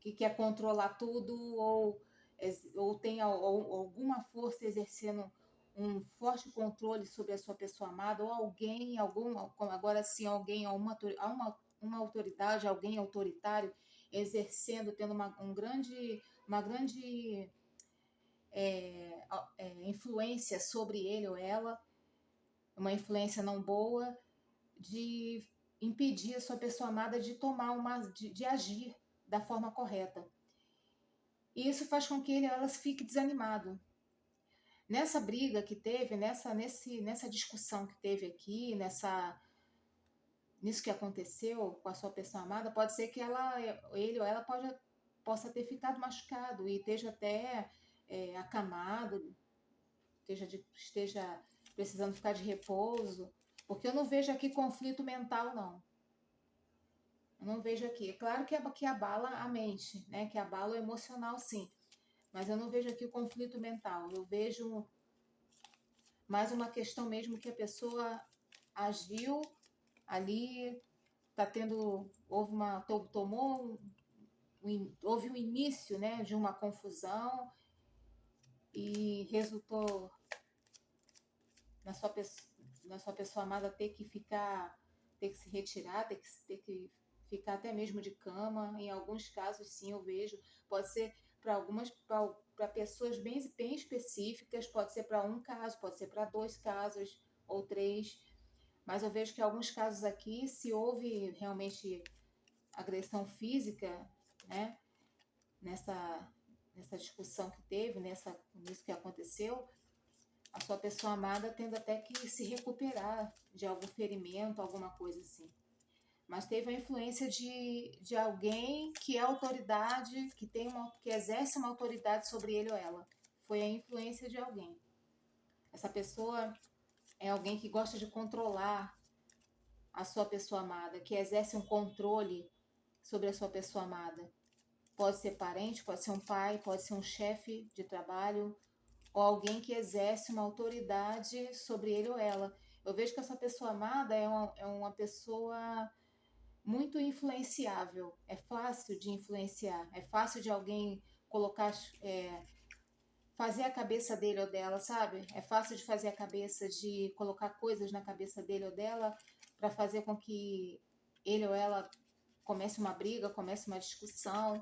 que quer controlar tudo ou tem alguma força exercendo um forte controle sobre a sua pessoa amada, ou alguém, agora sim, alguém, uma autoridade, alguém autoritário exercendo, tendo uma grande influência sobre ele ou ela, uma influência não boa, de impedir a sua pessoa amada de de agir da forma correta. E isso faz com que ele ou ela fique desanimado. Nessa briga que teve, nessa discussão que teve aqui, nisso que aconteceu com a sua pessoa amada, pode ser que ele ou ela possa ter ficado machucado e esteja até acamado, esteja precisando ficar de repouso, porque eu não vejo aqui conflito mental, não. Eu não vejo aqui. É claro que abala a mente, né? Que abala o emocional, sim. Mas eu não vejo aqui o conflito mental. Eu vejo mais uma questão mesmo que a pessoa agiu ali, tá tendo, houve um início, né, de uma confusão e resultou na sua, na sua pessoa amada ter que se retirar, ter que ficar até mesmo de cama. Em alguns casos, sim, eu vejo. Pode ser para pessoas bem específicas, pode ser para um caso, pode ser para 2 casos ou 3. Mas eu vejo que em alguns casos aqui, se houve realmente agressão física, né, nessa, nessa discussão que teve, nisso que aconteceu, a sua pessoa amada tendo até que se recuperar de algum ferimento, alguma coisa assim. Mas teve a influência de alguém que é autoridade, que exerce uma autoridade sobre ele ou ela. Foi a influência de alguém. Essa pessoa é alguém que gosta de controlar a sua pessoa amada, que exerce um controle sobre a sua pessoa amada. Pode ser parente, pode ser um pai, pode ser um chefe de trabalho, ou alguém que exerce uma autoridade sobre ele ou ela. Eu vejo que essa pessoa amada é uma pessoa muito influenciável, é fácil de influenciar, é fácil de alguém colocar, fazer a cabeça dele ou dela, sabe? É fácil de fazer a cabeça, de colocar coisas na cabeça dele ou dela para fazer com que ele ou ela comece uma briga, comece uma discussão.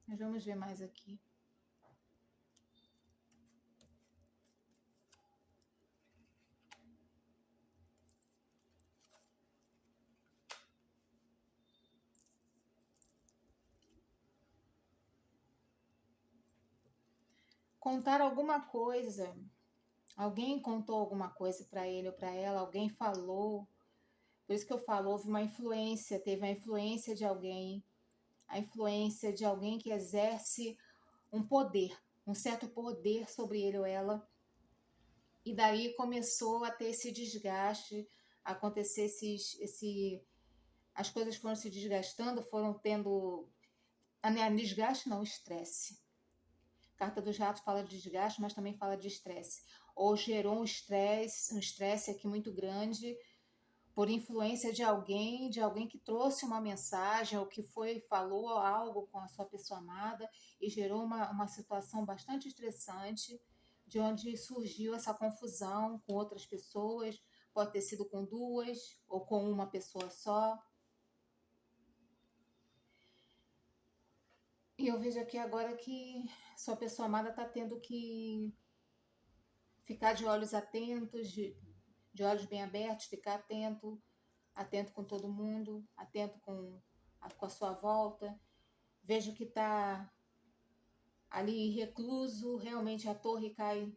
Mas vamos ver mais aqui. Contar alguma coisa. Alguém contou alguma coisa para ele ou para ela, alguém falou. Por isso que eu falo, houve uma influência, teve a influência de alguém, a influência de alguém que exerce um poder, um certo poder sobre ele ou ela. E daí começou a ter esse desgaste, a acontecer as coisas foram se desgastando, foram tendo, desgaste não, estresse. Carta dos Ratos fala de desgaste, mas também fala de estresse. Ou gerou um estresse aqui muito grande, por influência de alguém que trouxe uma mensagem, ou que falou algo com a sua pessoa amada e gerou uma situação bastante estressante, de onde surgiu essa confusão com outras pessoas, pode ter sido com 2 ou com uma pessoa só. E eu vejo aqui agora que sua pessoa amada está tendo que ficar de olhos atentos, de olhos bem abertos, ficar atento com todo mundo, atento com a sua volta. Vejo que está ali recluso, realmente a torre cai,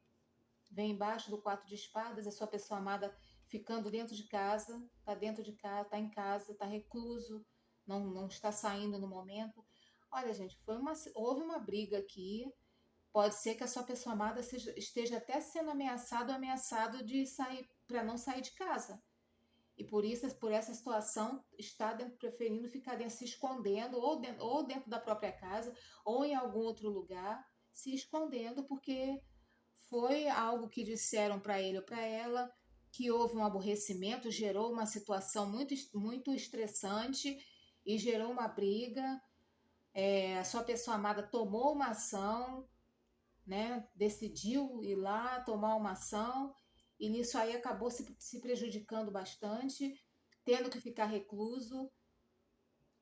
vem embaixo do 4 de espadas, a sua pessoa amada ficando dentro de casa, está em casa, está recluso, não está saindo no momento. Olha, gente, houve uma briga aqui. Pode ser que a sua pessoa amada esteja até sendo ameaçado ou ameaçado de sair, para não sair de casa. E por essa situação, está preferindo ficar dentro, se escondendo, ou dentro da própria casa, ou em algum outro lugar, se escondendo, porque foi algo que disseram para ele ou para ela, que houve um aborrecimento, gerou uma situação muito estressante e gerou uma briga. A sua pessoa amada tomou uma ação, né? Decidiu ir lá tomar uma ação e nisso aí acabou se prejudicando bastante, tendo que ficar recluso,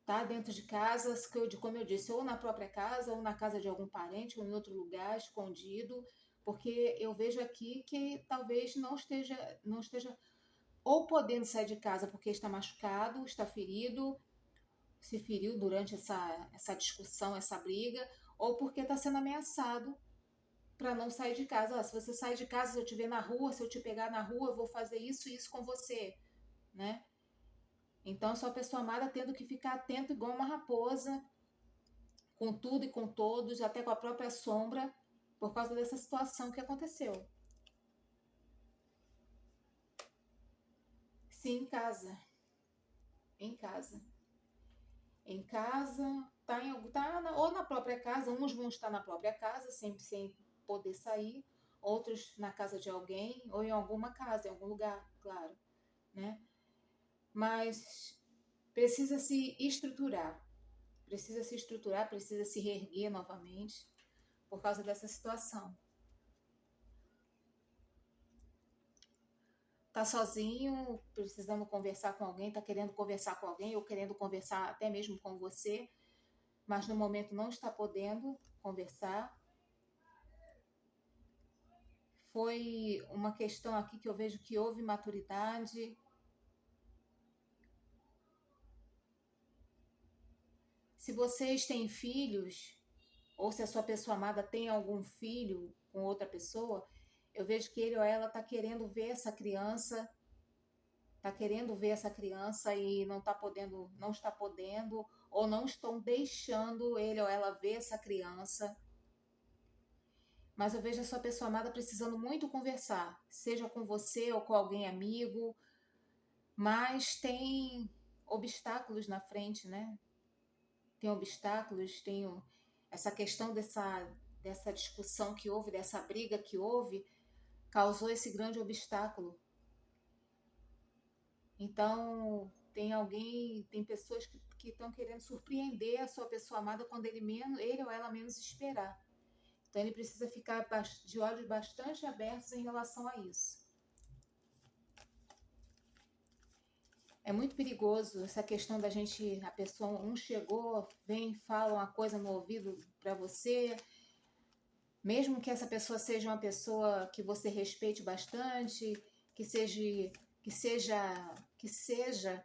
tá? Dentro de casa, como eu disse, ou na própria casa, ou na casa de algum parente, ou em outro lugar, escondido, porque eu vejo aqui que talvez não esteja ou podendo sair de casa porque está machucado, está ferido, se feriu durante essa discussão, essa briga, ou porque está sendo ameaçado para não sair de casa. Se você sair de casa, se eu te ver na rua, se eu te pegar na rua, eu vou fazer isso e isso com você, né? Então, sua pessoa amada tendo que ficar atento igual uma raposa, com tudo e com todos, até com a própria sombra, por causa dessa situação que aconteceu. Sim, em casa. Em casa. Em casa, ou na própria casa, uns vão estar na própria casa, sempre sem poder sair, outros na casa de alguém, ou em alguma casa, em algum lugar, claro, né? Mas precisa se estruturar, precisa se reerguer novamente por causa dessa situação. Tá sozinho, precisando conversar com alguém, tá querendo conversar com alguém ou querendo conversar até mesmo com você, mas no momento não está podendo conversar. Foi uma questão aqui que eu vejo que houve maturidade. Se vocês têm filhos, ou se a sua pessoa amada tem algum filho com outra pessoa, eu vejo que ele ou ela está querendo ver essa criança, e não está podendo, ou não estão deixando ele ou ela ver essa criança. Mas eu vejo a sua pessoa amada precisando muito conversar, seja com você ou com alguém amigo, mas tem obstáculos na frente, né? Tem obstáculos, essa questão dessa discussão que houve, dessa briga que houve, causou esse grande obstáculo. Então, tem pessoas que estão querendo surpreender a sua pessoa amada quando ele ou ela menos esperar. Então, ele precisa ficar de olhos bastante abertos em relação a isso. É muito perigoso essa questão da gente, a pessoa, chegou, vem, fala uma coisa no ouvido para você, mesmo que essa pessoa seja uma pessoa que você respeite bastante, que seja, que seja, que seja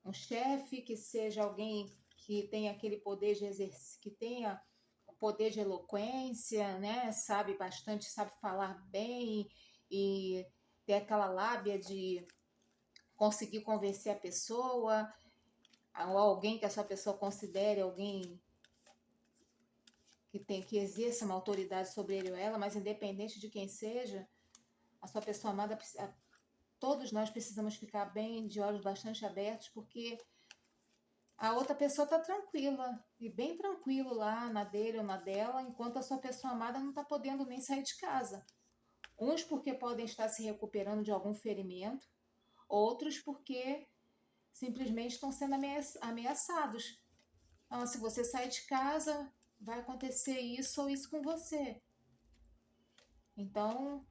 um chefe, que seja alguém que tenha aquele poder de exercício, que tenha o poder de eloquência, né? Sabe bastante, sabe falar bem e ter aquela lábia de conseguir convencer a pessoa, ou alguém que a sua pessoa considere alguém que exerça uma autoridade sobre ele ou ela, mas independente de quem seja, a sua pessoa amada, todos nós precisamos ficar bem, de olhos bastante abertos, porque a outra pessoa está tranquila, e bem tranquilo lá na dele ou na dela, enquanto a sua pessoa amada não está podendo nem sair de casa. Uns porque podem estar se recuperando de algum ferimento, outros porque simplesmente estão sendo ameaçados. Então, se você sair de casa, vai acontecer isso ou isso com você. Então,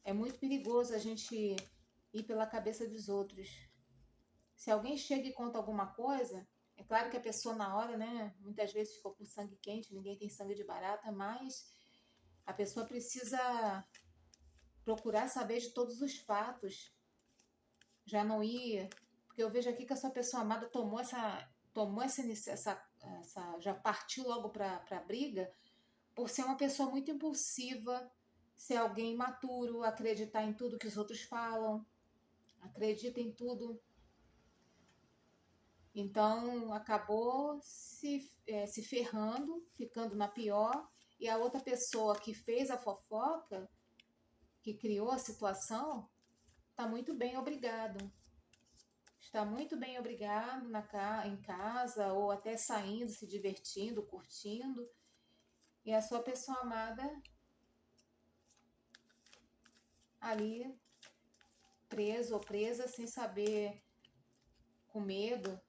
é muito perigoso a gente ir pela cabeça dos outros. Se alguém chega e conta alguma coisa, é claro que a pessoa na hora, né, muitas vezes ficou com sangue quente, ninguém tem sangue de barata, mas a pessoa precisa procurar saber de todos os fatos. Já não ir, porque eu vejo aqui que a sua pessoa amada já partiu logo para a briga, por ser uma pessoa muito impulsiva, ser alguém imaturo, acreditar em tudo que os outros falam, acredita em tudo. Então acabou se ferrando, ficando na pior, e a outra pessoa que fez a fofoca, que criou a situação, está muito bem, obrigado. Está muito bem, obrigado em casa, ou até saindo, se divertindo, curtindo. E a sua pessoa amada ali preso ou presa sem saber, com medo,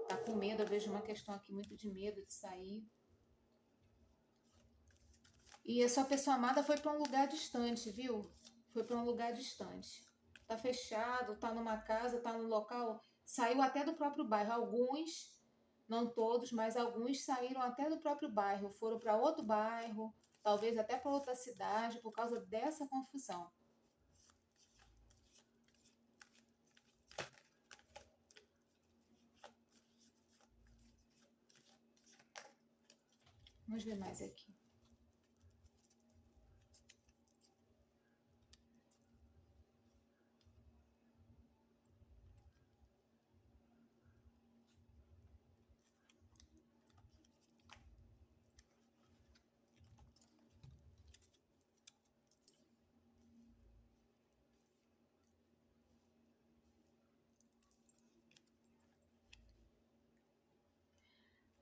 tá com medo. Eu vejo uma questão aqui muito de medo de sair. E a sua pessoa amada foi para um lugar distante, viu? Foi para um lugar distante. Tá fechado, tá numa casa, tá num local, saiu até do próprio bairro. Alguns, não todos, mas alguns saíram até do próprio bairro, foram para outro bairro, talvez até para outra cidade, por causa dessa confusão. Vamos ver mais aqui.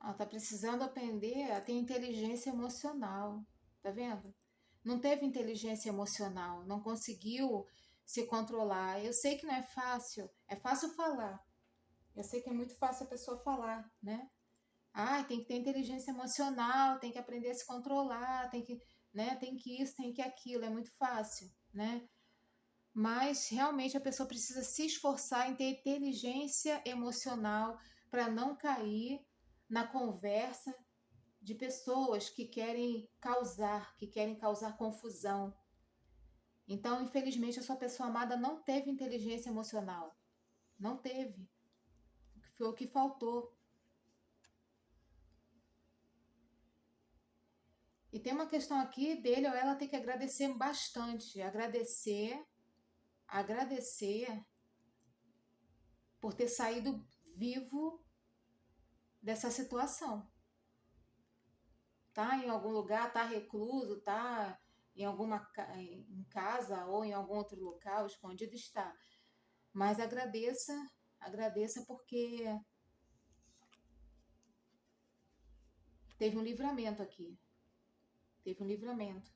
Ela tá precisando aprender a ter inteligência emocional, tá vendo? Não teve inteligência emocional, não conseguiu se controlar. Eu sei que não é fácil falar. Eu sei que é muito fácil a pessoa falar, né? Ah, tem que ter inteligência emocional, tem que aprender a se controlar, tem que, né, tem que isso, tem que aquilo, é muito fácil, né? Mas realmente a pessoa precisa se esforçar em ter inteligência emocional para não cair na conversa de pessoas que querem causar confusão. Então, infelizmente, a sua pessoa amada não teve inteligência emocional. Não teve. Foi o que faltou. E tem uma questão aqui dele ou ela tem que agradecer bastante. Agradecer por ter saído vivo dessa situação. Tá em algum lugar, tá recluso, tá em casa ou em algum outro local escondido está. Mas agradeça porque teve um livramento aqui. Teve um livramento.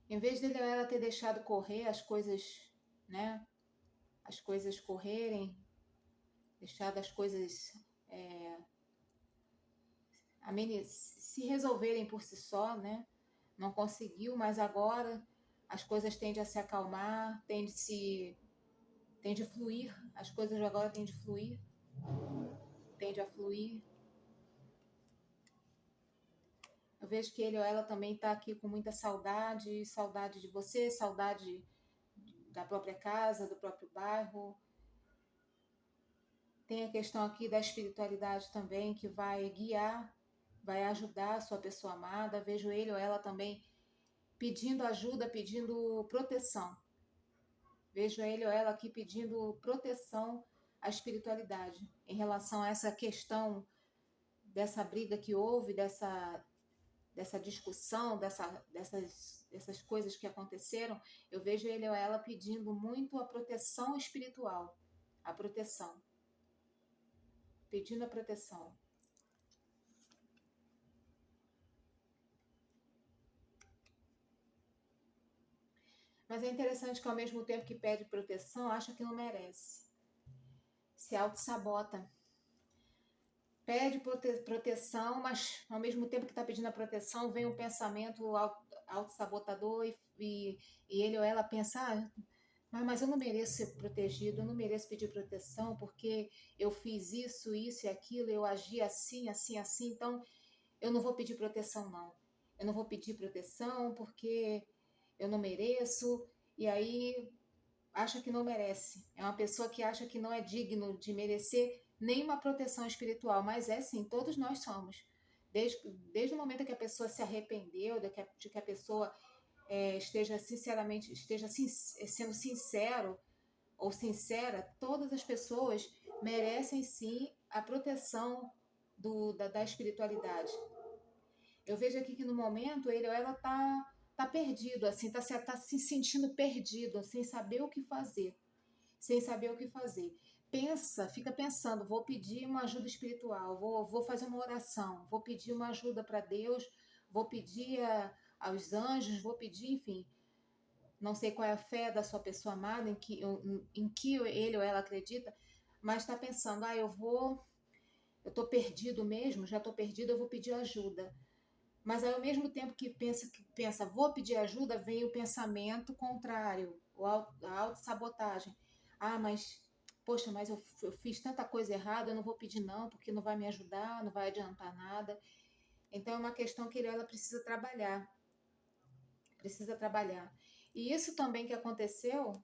Em vez dele ou ela ter deixado correr as coisas, né? As coisas correrem, deixado as coisas se resolverem por si só, né? Não conseguiu, mas agora as coisas tendem a se acalmar, tende a fluir, as coisas agora tende a fluir. Eu vejo que ele ou ela também está aqui com muita saudade, saudade de você, saudade da própria casa, do próprio bairro. Tem a questão aqui da espiritualidade também, que vai guiar, vai ajudar a sua pessoa amada. Vejo ele ou ela também pedindo ajuda, pedindo proteção. Vejo ele ou ela aqui pedindo proteção à espiritualidade em relação a essa questão dessa briga que houve, dessa discussão, dessas coisas que aconteceram. Eu vejo ele ou ela pedindo muito a proteção espiritual, a proteção, pedindo a proteção. Mas é interessante que ao mesmo tempo que pede proteção, acha que não merece. Se auto-sabota. Pede proteção, mas ao mesmo tempo que está pedindo a proteção, vem um pensamento auto-sabotador e ele ou ela pensa, mas eu não mereço ser protegido, eu não mereço pedir proteção porque eu fiz isso, isso e aquilo, eu agi assim, assim, assim, então eu não vou pedir proteção não. Eu não vou pedir proteção porque eu não mereço, e aí acha que não merece. É uma pessoa que acha que não é digno de merecer nenhuma proteção espiritual, mas é sim, todos nós somos. Desde o momento que a pessoa se arrependeu, de que a pessoa esteja sendo sincero ou sincera, todas as pessoas merecem sim a proteção da espiritualidade. Eu vejo aqui que no momento ele ou ela tá perdido, assim, tá se sentindo perdido, sem saber o que fazer, sem saber o que fazer. Fica pensando, vou pedir uma ajuda espiritual, vou fazer uma oração, vou pedir uma ajuda para Deus, vou pedir aos anjos, vou pedir, enfim. Não sei qual é a fé da sua pessoa amada, em que ele ou ela acredita, mas está pensando, eu estou perdido mesmo, já estou perdido, eu vou pedir ajuda. Mas aí, ao mesmo tempo que pensa, vou pedir ajuda, vem o pensamento contrário, a autossabotagem. Poxa, mas eu fiz tanta coisa errada, eu não vou pedir não, porque não vai me ajudar, não vai adiantar nada. Então, é uma questão que ela precisa trabalhar. Precisa trabalhar. E isso também que aconteceu,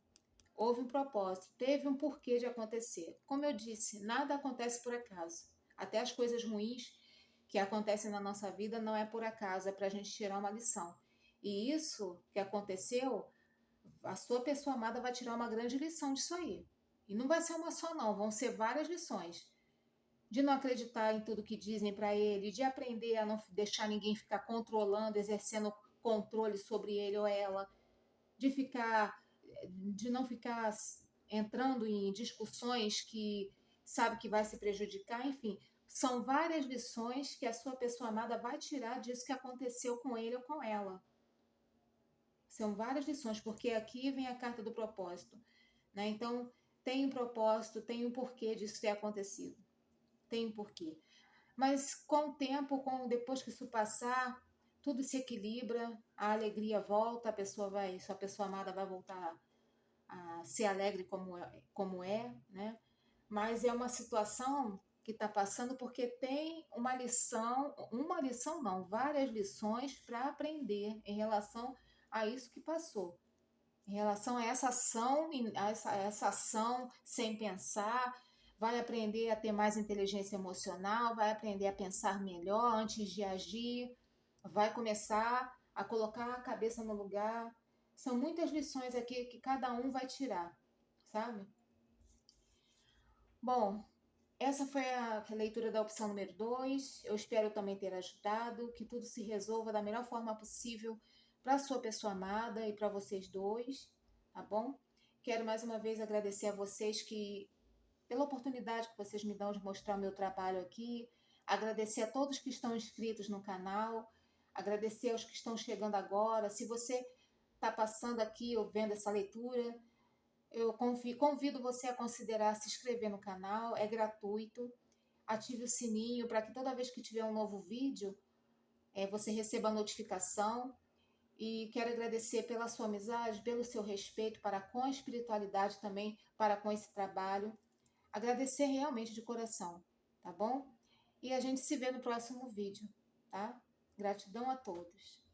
houve um propósito, teve um porquê de acontecer. Como eu disse, nada acontece por acaso. Até as coisas ruins que acontecem na nossa vida não é por acaso, é para a gente tirar uma lição. E isso que aconteceu, a sua pessoa amada vai tirar uma grande lição disso aí. E não vai ser uma só não, vão ser várias lições. De não acreditar em tudo que dizem para ele, de aprender a não deixar ninguém ficar controlando, exercendo controle sobre ele ou ela, de não ficar entrando em discussões que sabe que vai se prejudicar, enfim, são várias lições que a sua pessoa amada vai tirar disso que aconteceu com ele ou com ela. São várias lições, porque aqui vem a carta do propósito, né? Então, tem um propósito, tem um porquê disso ter acontecido. Tem um porquê. Mas com o tempo, depois que isso passar, tudo se equilibra, a alegria volta, sua pessoa amada vai voltar a ser alegre como é, né? Mas é uma situação que está passando porque tem uma lição não, várias lições para aprender em relação a isso que passou. Em relação a essa ação, a essa ação sem pensar, vai aprender a ter mais inteligência emocional, vai aprender a pensar melhor antes de agir, vai começar a colocar a cabeça no lugar. São muitas lições aqui que cada um vai tirar, sabe? Bom, essa foi a leitura da opção número 2. Eu espero também ter ajudado, que tudo se resolva da melhor forma possível para a sua pessoa amada e para vocês dois, tá bom? Quero mais uma vez agradecer a vocês pela oportunidade que vocês me dão de mostrar o meu trabalho aqui, agradecer a todos que estão inscritos no canal, agradecer aos que estão chegando agora. Se você está passando aqui ou vendo essa leitura, eu convido você a considerar se inscrever no canal, é gratuito. Ative o sininho para que toda vez que tiver um novo vídeo, você receba a notificação. E quero agradecer pela sua amizade, pelo seu respeito para com a espiritualidade também, para com esse trabalho. Agradecer realmente de coração, tá bom? E a gente se vê no próximo vídeo, tá? Gratidão a todos.